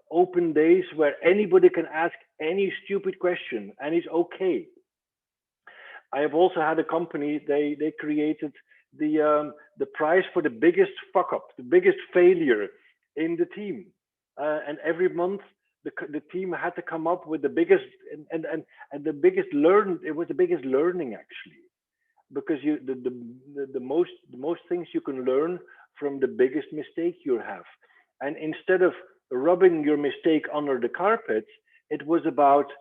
open days where anybody can ask any stupid question and it's okay. I have also had a company, they created the prize for the biggest fuck up, the biggest failure in the team. And every month the team had to come up with the biggest and the biggest it was the biggest learning actually. Because the most things you can learn from the biggest mistake you have. And instead of rubbing your mistake under the carpet, it was about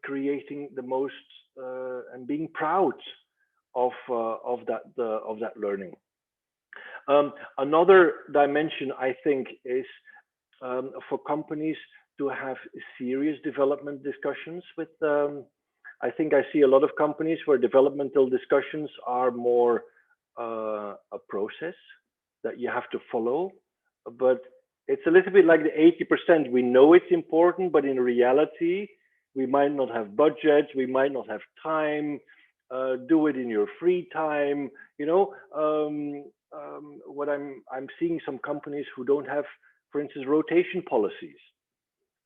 creating the most and being proud of that learning. Another dimension, I think, is for companies to have serious development discussions with. I think I see a lot of companies where developmental discussions are more a process that you have to follow, but it's a little bit like the 80%. We know it's important, but in reality, we might not have budget, we might not have time. Do it in your free time. What I'm seeing some companies who don't have, for instance, rotation policies.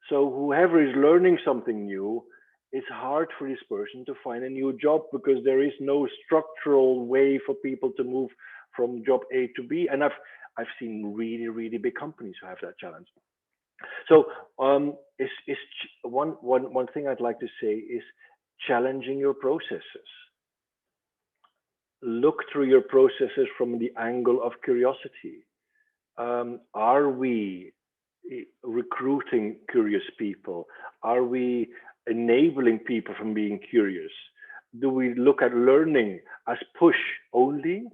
So whoever is learning something new, it's hard for this person to find a new job because there is no structural way for people to move from job A to B. And I've seen really, really big companies who have that challenge. So one thing I'd like to say is challenging your processes. Look through your processes from the angle of curiosity. Are we recruiting curious people? Are we enabling people from being curious? Do we look at learning as push only?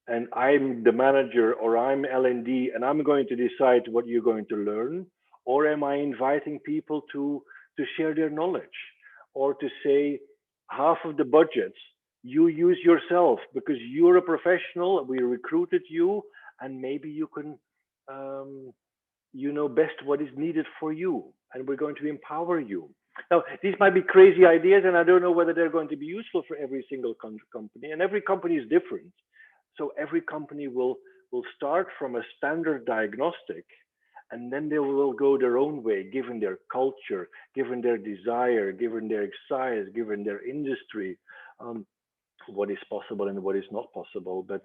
And I'm the manager, or I'm L&D, and I'm going to decide what you're going to learn? Or am I inviting people to share their knowledge, or to say half of the budgets you use yourself because you're a professional, we recruited you, and maybe you can you know best what is needed for you, and we're going to empower you. Now, these might be crazy ideas, and I don't know whether they're going to be useful for every single company, and every company is different. So every company will start from a standard diagnostic, and then they will go their own way, given their culture, given their desire, given their size, given their industry, what is possible and what is not possible. But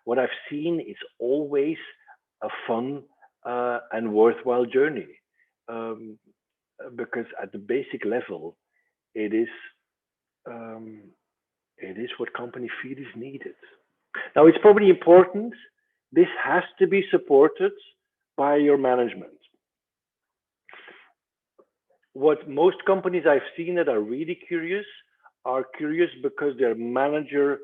what I've seen is always a fun and worthwhile journey, because at the basic level, it is what company feel is needed. Now, it's probably important. This has to be supported by your management. What most companies I've seen that are really curious are curious because their managers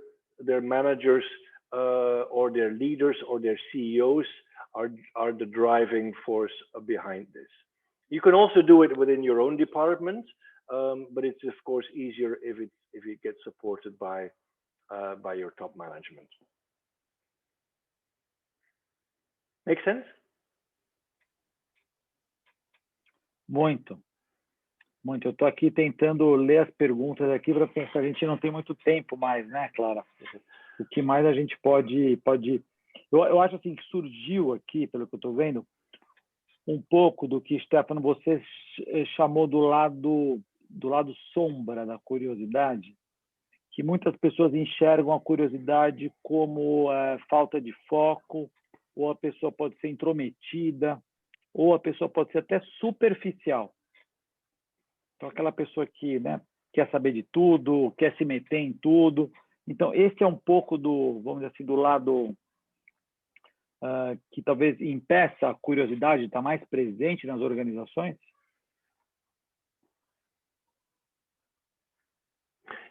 or their leaders or their CEOs are the driving force behind this. You can also do it within your own department, but it's of course easier if it gets supported by your top management. Make sense? Muito. Muito. Eu estou aqui tentando ler as perguntas aqui para pensar. A gente não tem muito tempo mais, né, Clara? O que mais a gente pode... Eu acho assim que surgiu aqui, pelo que eu estou vendo, um pouco do que, Stefan, você chamou do lado sombra da curiosidade, que muitas pessoas enxergam a curiosidade como falta de foco, ou a pessoa pode ser intrometida, ou a pessoa pode ser até superficial. Então, aquela pessoa que, né, quer saber de tudo, quer se meter em tudo. Então, esse é um pouco do, vamos dizer assim, do lado que talvez impeça a curiosidade de estar mais presente nas organizações?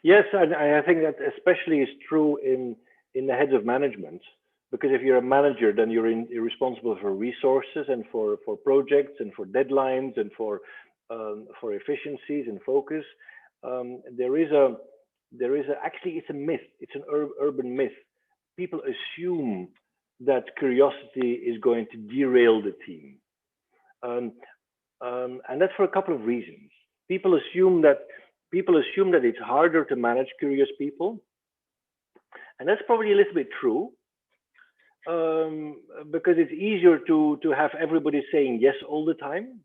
Yes, and I think that especially is true in the heads of management, because if you're a manager, then you're responsible for resources and for projects and for deadlines and for efficiencies and focus. Actually, it's a myth. It's an urban myth. People assume that curiosity is going to derail the team, and that's for a couple of reasons. People assume that it's harder to manage curious people, and that's probably a little bit true, because it's easier to have everybody saying yes all the time,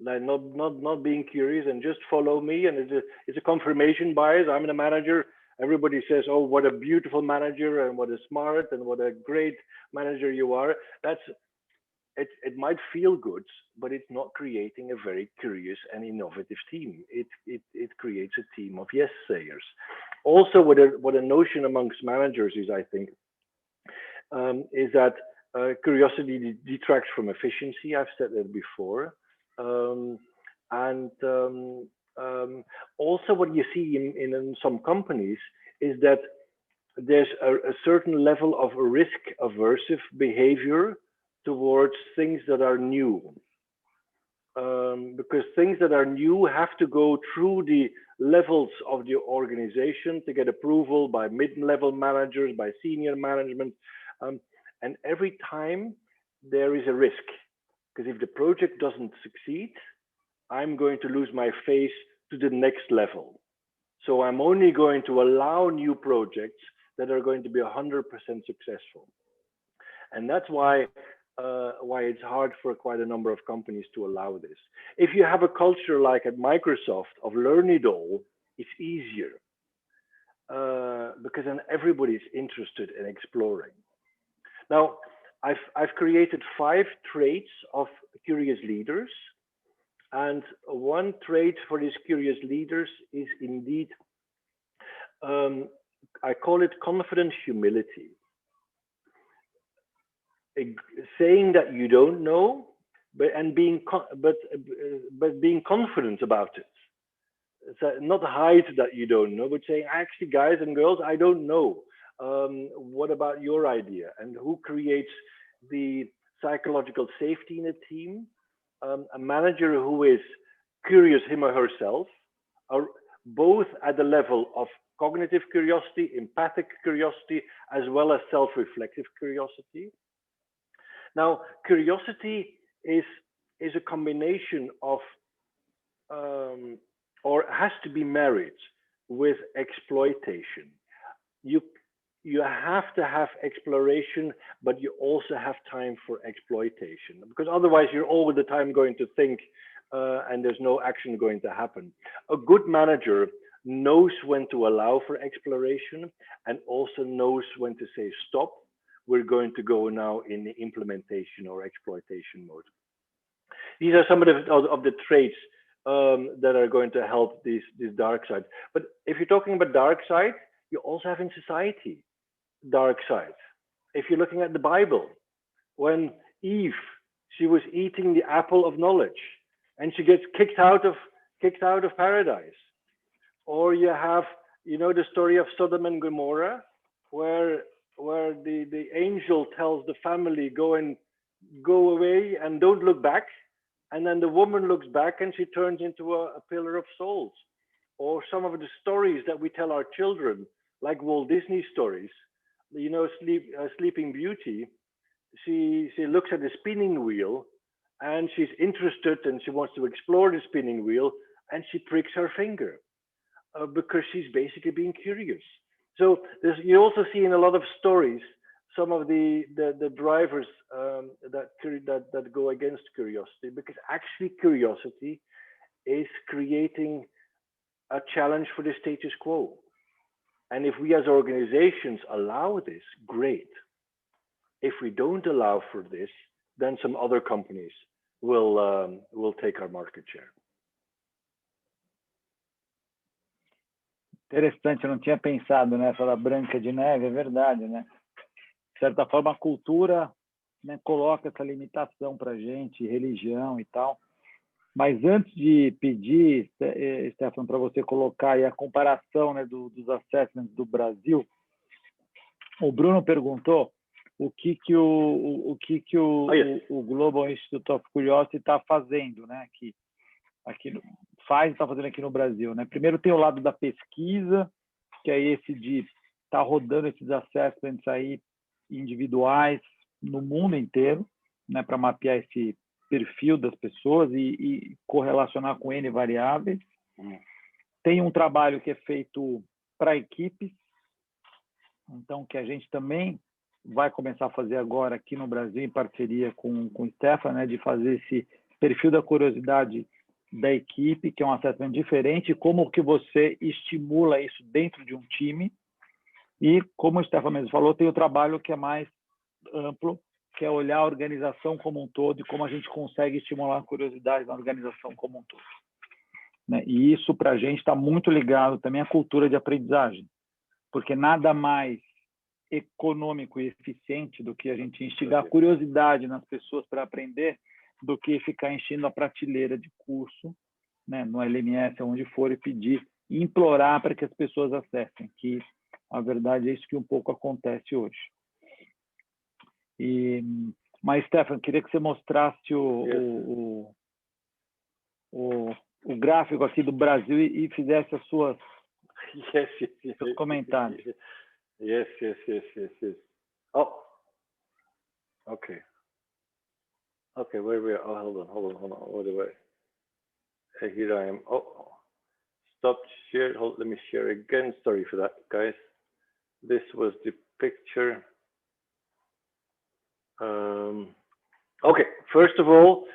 like not being curious and just follow me. And it's a confirmation bias. I'm the manager. Everybody says, "Oh, what a beautiful manager, and what a smart and what a great manager you are." It might feel good, but it's not creating a very curious and innovative team. It creates a team of yes sayers. Also, what a notion amongst managers is, I think, is that Curiosity detracts from efficiency. I've said that before. Also what you see in some companies is that there's a certain level of risk-aversive behavior towards things that are new. Because things that are new have to go through the levels of the organization to get approval by mid-level managers, by senior management. And every time there is a risk, because if the project doesn't succeed, I'm going to lose my face to the next level. So I'm only going to allow new projects that are going to be 100% successful. And that's why it's hard for quite a number of companies to allow this. If you have a culture like at Microsoft of learn it all, it's easier because then everybody's interested in exploring. Now, I've created 5 traits of curious leaders, and one trait for these curious leaders is indeed, I call it confident humility. Saying that you don't know, but being confident about it. So not hide that you don't know, but saying, actually, guys and girls, I don't know. What about your idea? And who creates the psychological safety in a team? A manager who is curious him or herself, both at the level of cognitive curiosity, empathic curiosity, as well as self-reflective curiosity. Now, curiosity is a combination of, or has to be married with exploitation. You have to have exploration, but you also have time for exploitation, because otherwise you're all the time going to think and there's no action going to happen. A good manager knows when to allow for exploration and also knows when to say stop. We're going to go now in the implementation or exploitation mode. These are some of the traits that are going to help this dark side. But if you're talking about dark side, you also have in society dark side. If you're looking at the Bible, when Eve, she was eating the apple of knowledge and she gets kicked out of paradise. Or you have, the story of Sodom and Gomorrah, where the angel tells the family, go away and don't look back. And then the woman looks back and she turns into a pillar of salt. Or some of the stories that we tell our children, like Walt Disney stories, Sleeping Beauty, she looks at the spinning wheel and she's interested and she wants to explore the spinning wheel and she pricks her finger because she's basically being curious. So you also see in a lot of stories some of the drivers that go against curiosity, because actually curiosity is creating a challenge for the status quo. And if we as organizations allow this, great. If we don't allow for this, then some other companies will take our market share. Interessante, eu não tinha pensado nessa da Branca de Neve, é verdade, né? De certa forma, a cultura, né, coloca essa limitação para a gente, religião e tal. Mas antes de pedir, Stefan, para você colocar aí a comparação, né, dos assessments do Brasil, o Bruno perguntou o que o Global Institute of Curiosity está fazendo, né? Está fazendo aqui no Brasil, né? Primeiro tem o lado da pesquisa, que é esse de estar rodando esses assessments aí individuais no mundo inteiro, né? Para mapear esse perfil das pessoas e correlacionar com N variáveis. Tem um trabalho que é feito para equipes, então que a gente também vai começar a fazer agora aqui no Brasil, em parceria com o Stefan, né? De fazer esse perfil da curiosidade da equipe, que é um assessment diferente, como que você estimula isso dentro de um time. E, como o Stefan mesmo falou, tem o trabalho que é mais amplo, que é olhar a organização como um todo e como a gente consegue estimular a curiosidade na organização como um todo, né? E isso, para a gente, está muito ligado também à cultura de aprendizagem, porque nada mais econômico e eficiente do que a gente instigar curiosidade nas pessoas para aprender, do que ficar enchendo a prateleira de curso, né, no LMS, onde for, e pedir, e implorar para que as pessoas acessem, que a verdade é isso que um pouco acontece hoje. Mas, Stefan, queria que você mostrasse o gráfico aqui do Brasil e fizesse as suas seus comentários. Yes. Oh, okay, where we are? Oh, hold on. All the way. Here I am. Oh, stop share. Let me share again. Sorry for that, guys. This was the picture. Okay, first of all,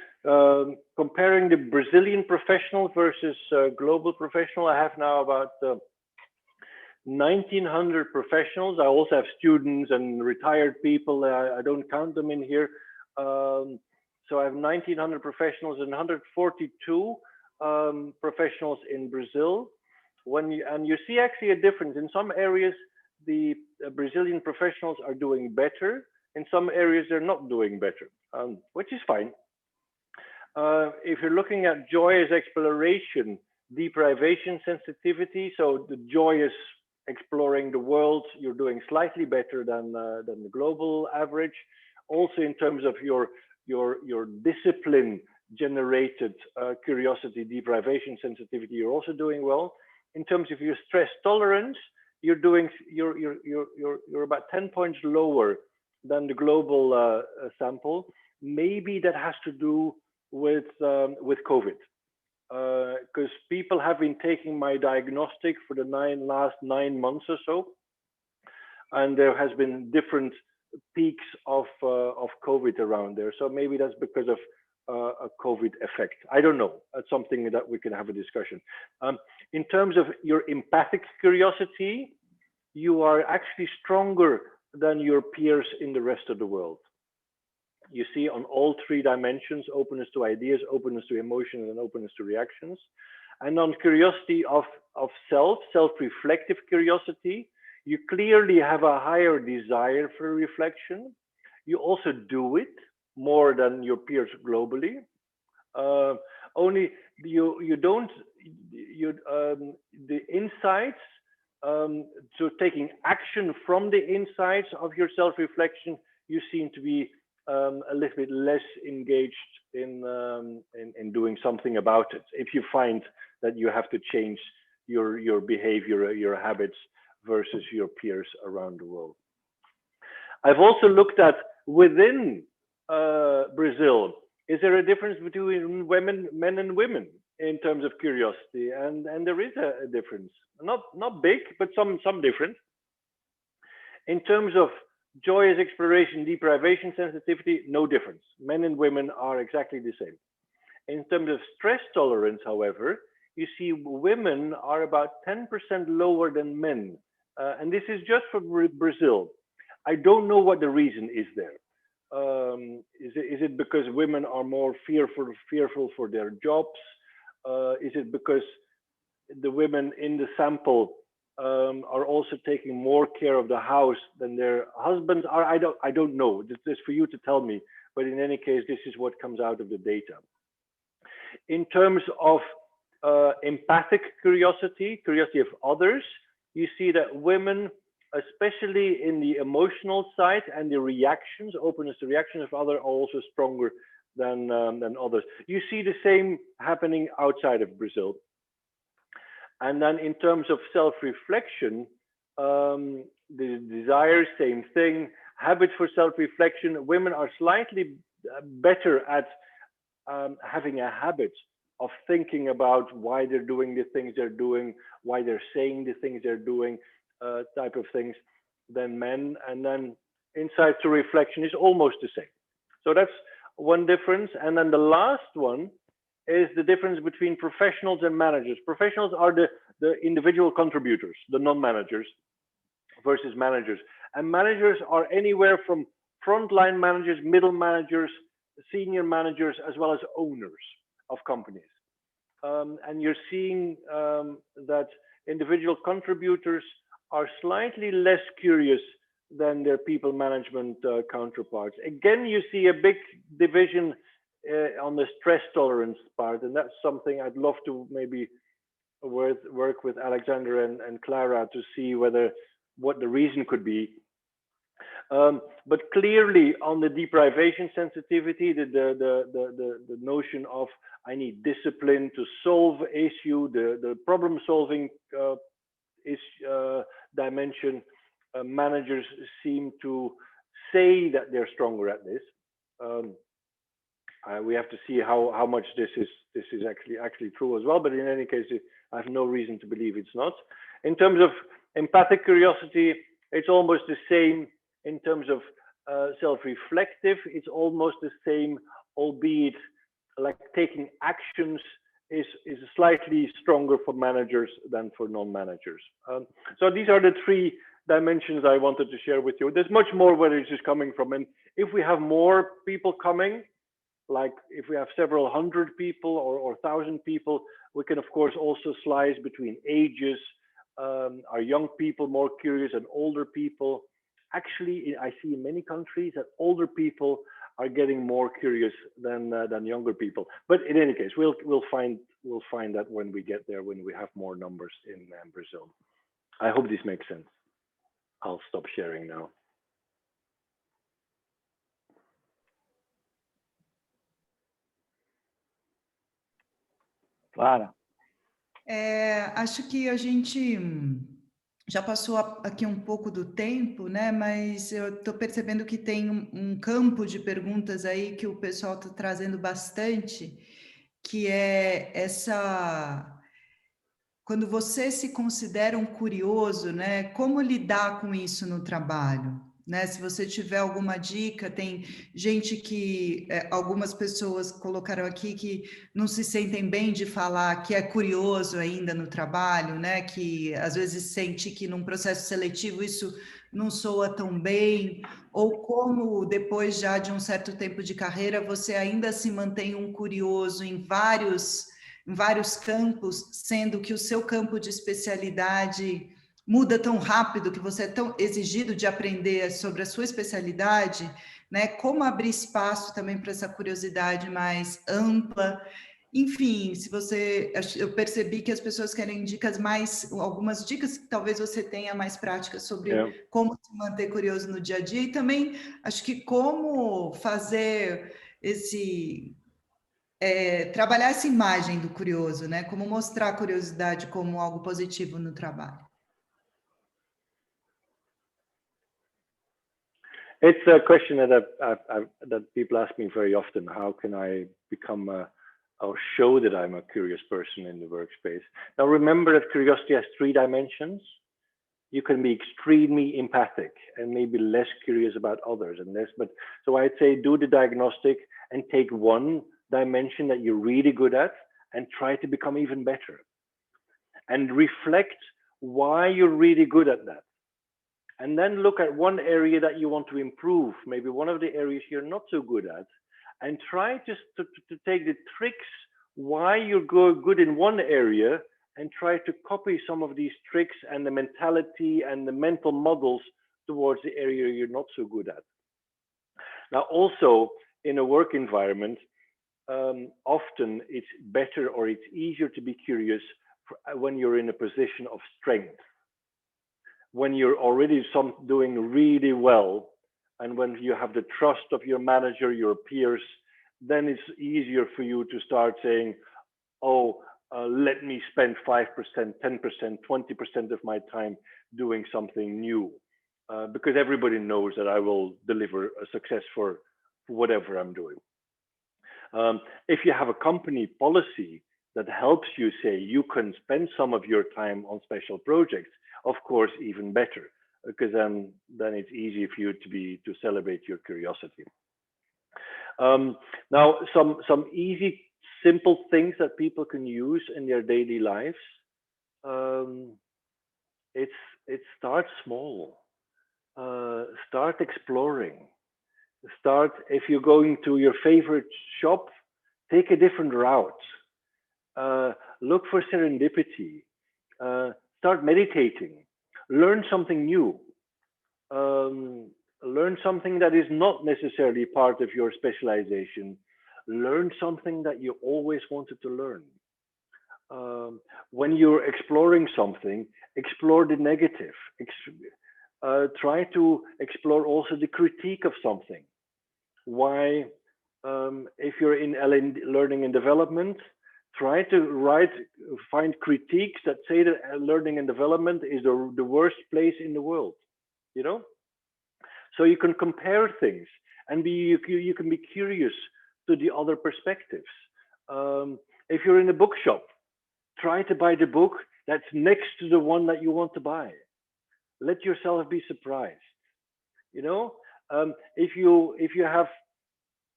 comparing the Brazilian professional versus global professional, I have now about 1,900 professionals. I also have students and retired people. I don't count them in here. So I have 1,900 professionals and 142 professionals in Brazil. And you see actually a difference. In some areas, the Brazilian professionals are doing better. In some areas, they're not doing better, which is fine. If you're looking at joyous exploration, deprivation sensitivity, so the joyous exploring the world, you're doing slightly better than the global average. Also, in terms of your discipline generated curiosity, deprivation sensitivity, you're also doing well. In terms of your stress tolerance, you're about 10 points lower than the global sample. Maybe that has to do with COVID, because people have been taking my diagnostic for the last 9 months or so, and there has been different peaks of COVID around there. So maybe that's because of a COVID effect. I don't know. That's something that we can have a discussion. In terms of your empathic curiosity, you are actually stronger than your peers in the rest of the world. You see on all 3 dimensions: openness to ideas, openness to emotions, and openness to reactions. And on curiosity of self-reflective curiosity, you clearly have a higher desire for reflection. You also do it more than your peers globally. Only the insights, so taking action from the insights of your self-reflection, you seem to be a little bit less engaged in doing something about it. If you find that you have to change your behavior, your habits versus your peers around the world. I've also looked at within Brazil, is there a difference between men and women in terms of curiosity? And there is a difference, not big, but some difference. In terms of joyous exploration, deprivation sensitivity, no difference. Men and women are exactly the same. In terms of stress tolerance, however, you see women are about 10% lower than men. And this is just for Brazil. I don't know what the reason is there. Is it because women are more fearful for their jobs? Is it because the women in the sample are also taking more care of the house than their husbands are? I don't know. This is for you to tell me. But in any case, this is what comes out of the data. In terms of empathic curiosity of others, you see that women, especially in the emotional side and the reactions, openness to reactions of others, are also stronger than others. You see the same happening outside of Brazil. And then in terms of self-reflection, the desire, same thing. Habits for self-reflection, women are slightly better at having a habit of thinking about why they're doing the things they're doing, why they're saying the things they're doing, type of things, than men. And then insight to reflection is almost the same. So that's one difference. And then the last one is the difference between professionals and managers. Professionals are the individual contributors, the non-managers, versus managers. And managers are anywhere from frontline managers, middle managers, senior managers, as well as owners of companies. And you're seeing that individual contributors are slightly less curious than their people management counterparts. Again, you see a big division on the stress tolerance part, and that's something I'd love to maybe work with Alexander and Clara to see what the reason could be. But clearly on the deprivation sensitivity, the notion of I need discipline to solve issue, the problem solving dimension, managers seem to say that they're stronger at this. We have to see how much this is actually true as well. But in any case, I have no reason to believe it's not. In terms of empathic curiosity, it's almost the same. In terms of self-reflective, it's almost the same, albeit like taking actions is slightly stronger for managers than for non-managers. So these are the three dimensions I wanted to share with you. There's much more where it's just coming from. And if we have more people coming, like if we have several hundred people or 1,000 people, we can of course also slice between ages. Are young people more curious than older people? Actually, I see in many countries that older people are getting more curious than younger people. But in any case, we'll find that when we get there, when we have more numbers in Brazil. I hope this makes sense. I'll stop sharing now. Clara. Acho que a gente já passou aqui um pouco do tempo, né? Mas eu estou percebendo que tem um campo de perguntas aí que o pessoal está trazendo bastante, que é quando você se considera um curioso, né? Como lidar com isso no trabalho? Né? Se você tiver alguma dica, tem gente que, algumas pessoas colocaram aqui que não se sentem bem de falar que é curioso ainda no trabalho, né? Que às vezes sente que num processo seletivo isso não soa tão bem, ou como depois já de um certo tempo de carreira você ainda se mantém um curioso em vários campos, sendo que o seu campo de especialidade muda tão rápido, que você é tão exigido de aprender sobre a sua especialidade, né? Como abrir espaço também para essa curiosidade mais ampla. Enfim, eu percebi que as pessoas querem dicas algumas dicas que talvez você tenha mais práticas sobre como se manter curioso no dia a dia, e também acho que como fazer trabalhar essa imagem do curioso, né? Como mostrar a curiosidade como algo positivo no trabalho. It's a question that people ask me very often. How can I become or show that I'm a curious person in the workspace? Now, remember that curiosity has three dimensions. You can be extremely empathic and maybe less curious about others and less. But so I'd say do the diagnostic and take one dimension that you're really good at and try to become even better. And reflect why you're really good at that. And then look at one area that you want to improve, maybe one of the areas you're not so good at, and try just to take the tricks why you're good in one area and try to copy some of these tricks and the mentality and the mental models towards the area you're not so good at. Now, also in a work environment, often it's better or it's easier to be curious when you're in a position of strength. When you're already doing really well, and when you have the trust of your manager, your peers, then it's easier for you to start saying, oh, let me spend 5%, 10%, 20% of my time doing something new, because everybody knows that I will deliver a success for whatever I'm doing. If you have a company policy that helps you say you can spend some of your time on special projects, of course, even better, because then it's easy for you to celebrate your curiosity. Now, some easy, simple things that people can use in their daily lives. It starts small. Start exploring. If you're going to your favorite shop, take a different route. Look for serendipity. Start meditating. Learn something new. Learn something that is not necessarily part of your specialization. Learn something that you always wanted to learn. When you're exploring something, explore the negative. Try to explore also the critique of something. Why, if you're in learning and development, try to find critiques that say that learning and development is the worst place in the world, you know? So you can compare things and you can be curious to the other perspectives. If you're in a bookshop, try to buy the book that's next to the one that you want to buy. Let yourself be surprised. You know, if you have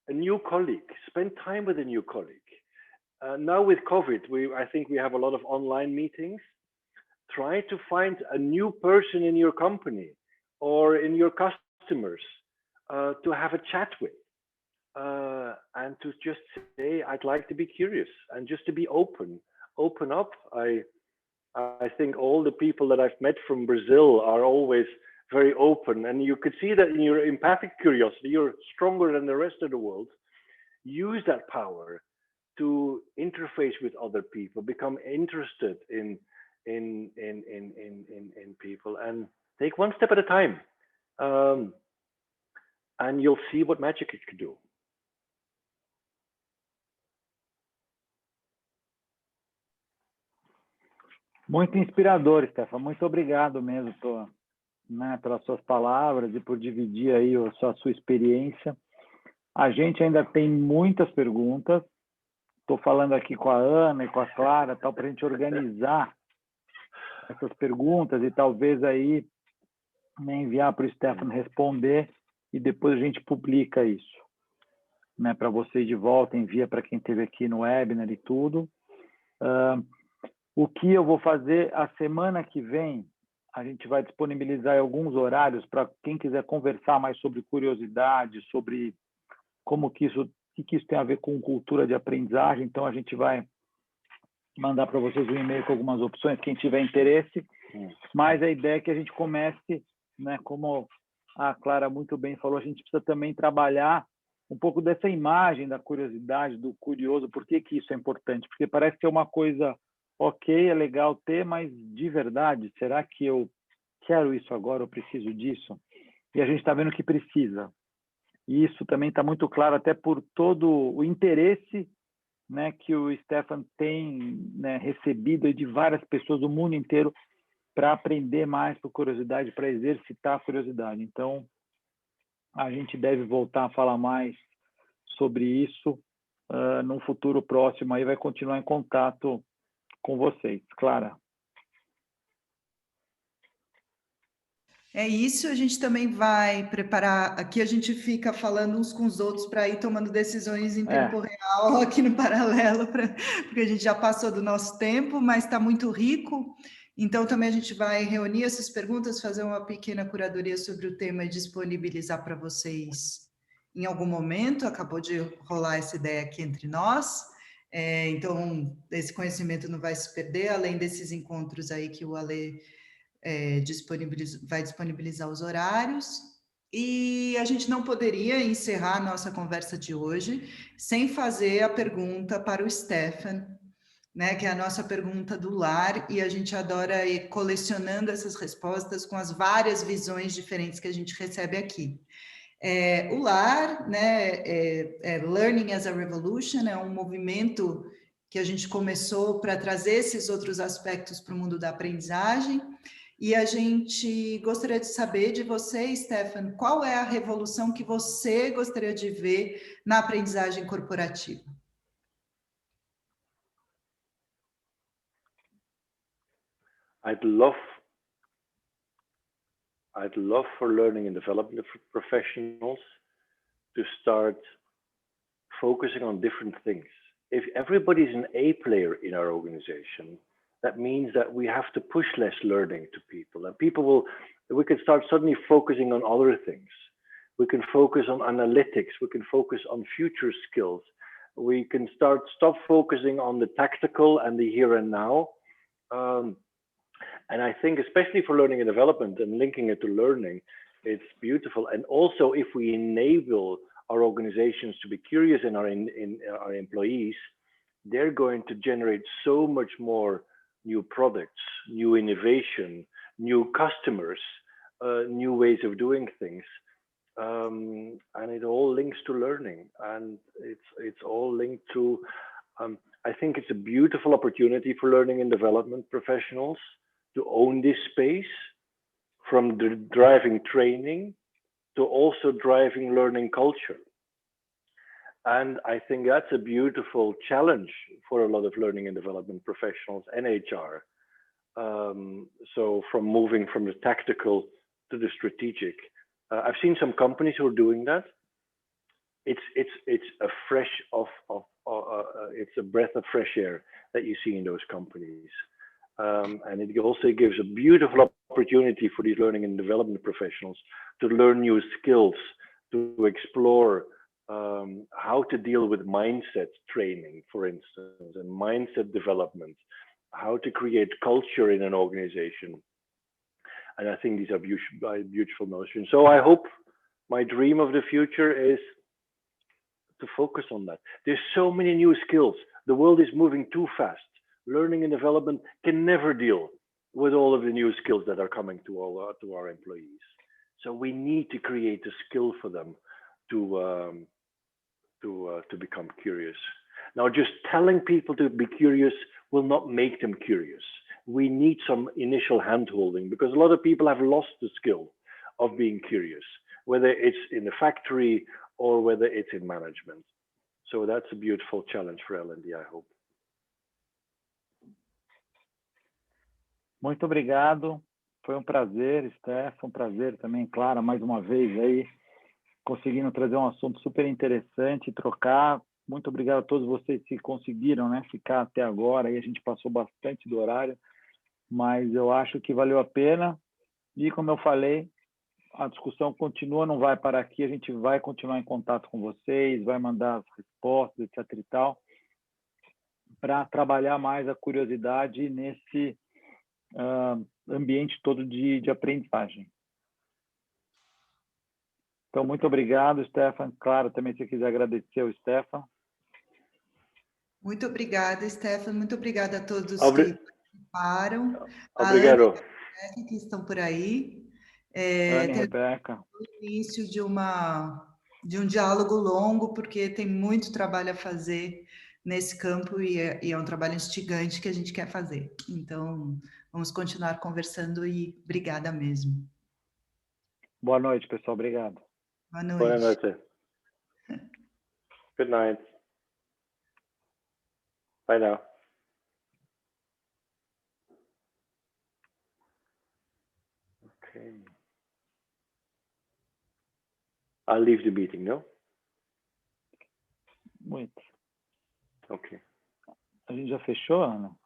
a new colleague, spend time with a new colleague. Now with COVID, I think we have a lot of online meetings. Try to find a new person in your company or in your customers to have a chat with. And to just say, I'd like to be curious, and just to be open up. I think all the people that I've met from Brazil are always very open, and you could see that in your empathic curiosity. You're stronger than the rest of the world. Use that power to interface with other people, become interested in people, and take one step at a time, and you'll see what magic it can do. Muito inspirador, Stefan. Muito obrigado mesmo pelas suas palavras e por dividir aí a sua experiência. A gente ainda tem muitas perguntas. Estou falando aqui com a Ana e com a Clara, para a gente organizar essas perguntas e talvez aí enviar para o Stefan responder e depois a gente publica isso, né, para vocês de volta, envia para quem esteve aqui no webinar e tudo. O que eu vou fazer a semana que vem, a gente vai disponibilizar alguns horários para quem quiser conversar mais sobre curiosidade, sobre como que isso tem a ver com cultura de aprendizagem. Então, a gente vai mandar para vocês um e-mail com algumas opções, quem tiver interesse. Mas a ideia é que a gente comece, né, como a Clara muito bem falou, a gente precisa também trabalhar um pouco dessa imagem da curiosidade, do curioso. Por que isso é importante? Porque parece que é uma coisa... ok, é legal ter, mas de verdade, será que eu quero isso agora, eu preciso disso? E a gente está vendo que precisa. E isso também está muito claro até por todo o interesse, né, que o Stefan tem, né, recebido de várias pessoas do mundo inteiro para aprender mais por curiosidade, para exercitar a curiosidade. Então, a gente deve voltar a falar mais sobre isso num futuro próximo. Aí vai continuar em contato com vocês. Clara. É isso, a gente também vai preparar, aqui a gente fica falando uns com os outros para ir tomando decisões em tempo real, aqui no paralelo, porque a gente já passou do nosso tempo, mas está muito rico, então também a gente vai reunir essas perguntas, fazer uma pequena curadoria sobre o tema e disponibilizar para vocês em algum momento. Acabou de rolar essa ideia aqui entre nós. Então, esse conhecimento não vai se perder, além desses encontros aí que o Ale vai disponibilizar os horários. E a gente não poderia encerrar a nossa conversa de hoje sem fazer a pergunta para o Stefan, né, que é a nossa pergunta do L.A.R, e a gente adora ir colecionando essas respostas com as várias visões diferentes que a gente recebe aqui. O L.A.R, né, Learning as a Revolution, é um movimento que a gente começou para trazer esses outros aspectos para o mundo da aprendizagem, e a gente gostaria de saber de você, Stefan, qual é a revolução que você gostaria de ver na aprendizagem corporativa? I'd love for learning and development professionals to start focusing on different things. If everybody's an A player in our organization, that means that we have to push less learning to people, and we can start suddenly focusing on other things. We can focus on analytics, we can focus on future skills. We can stop focusing on the tactical and the here and now. And I think especially for learning and development and linking it to learning, it's beautiful. And also, if we enable our organizations to be curious in our employees, they're going to generate so much more new products, new innovation, new customers, new ways of doing things. And it all links to learning, and it's all linked to, I think it's a beautiful opportunity for learning and development professionals to own this space, from the driving training to also driving learning culture. And I think that's a beautiful challenge for a lot of learning and development professionals and HR. So from moving from the tactical to the strategic. I've seen some companies who are doing that. It's a it's a breath of fresh air that you see in those companies. And it also gives a beautiful opportunity for these learning and development professionals to learn new skills, to explore how to deal with mindset training, for instance, and mindset development, how to create culture in an organization. And I think these are beautiful notions. So I hope, my dream of the future is to focus on that. There's so many new skills. The world is moving too fast. Learning and development can never deal with all of the new skills that are coming to our employees. So we need to create a skill for them to become curious. Now, just telling people to be curious will not make them curious. We need some initial hand-holding, because a lot of people have lost the skill of being curious, whether it's in the factory or whether it's in management. So that's a beautiful challenge for L&D, I hope. Muito obrigado. Foi um prazer, Stefan, um prazer também, Clara, mais uma vez aí, conseguindo trazer um assunto super interessante, trocar. Muito obrigado a todos vocês que conseguiram, né, ficar até agora. Aí a gente passou bastante do horário, mas eu acho que valeu a pena. E como eu falei, a discussão continua, não vai parar aqui. A gente vai continuar em contato com vocês, vai mandar as respostas, etc. e tal, para trabalhar mais a curiosidade nesse ambiente todo de aprendizagem. Então, muito obrigado, Stefan. Claro, também se você quiser agradecer ao Stefan. Muito obrigada, Stefan. Muito obrigada a todos Obri- que participaram. Obrigado. A Ana e a Rebeca, que estão por aí. Ana e Tem Rebeca. o início de um diálogo longo, porque tem muito trabalho a fazer nesse campo e é um trabalho instigante que a gente quer fazer. Então, vamos continuar conversando e obrigada mesmo. Boa noite, pessoal. Obrigado. Boa noite. Buenas noches. Good night. Bye now. Okay. I'll leave the meeting, no? Muito. Okay. A gente já fechou, Ana?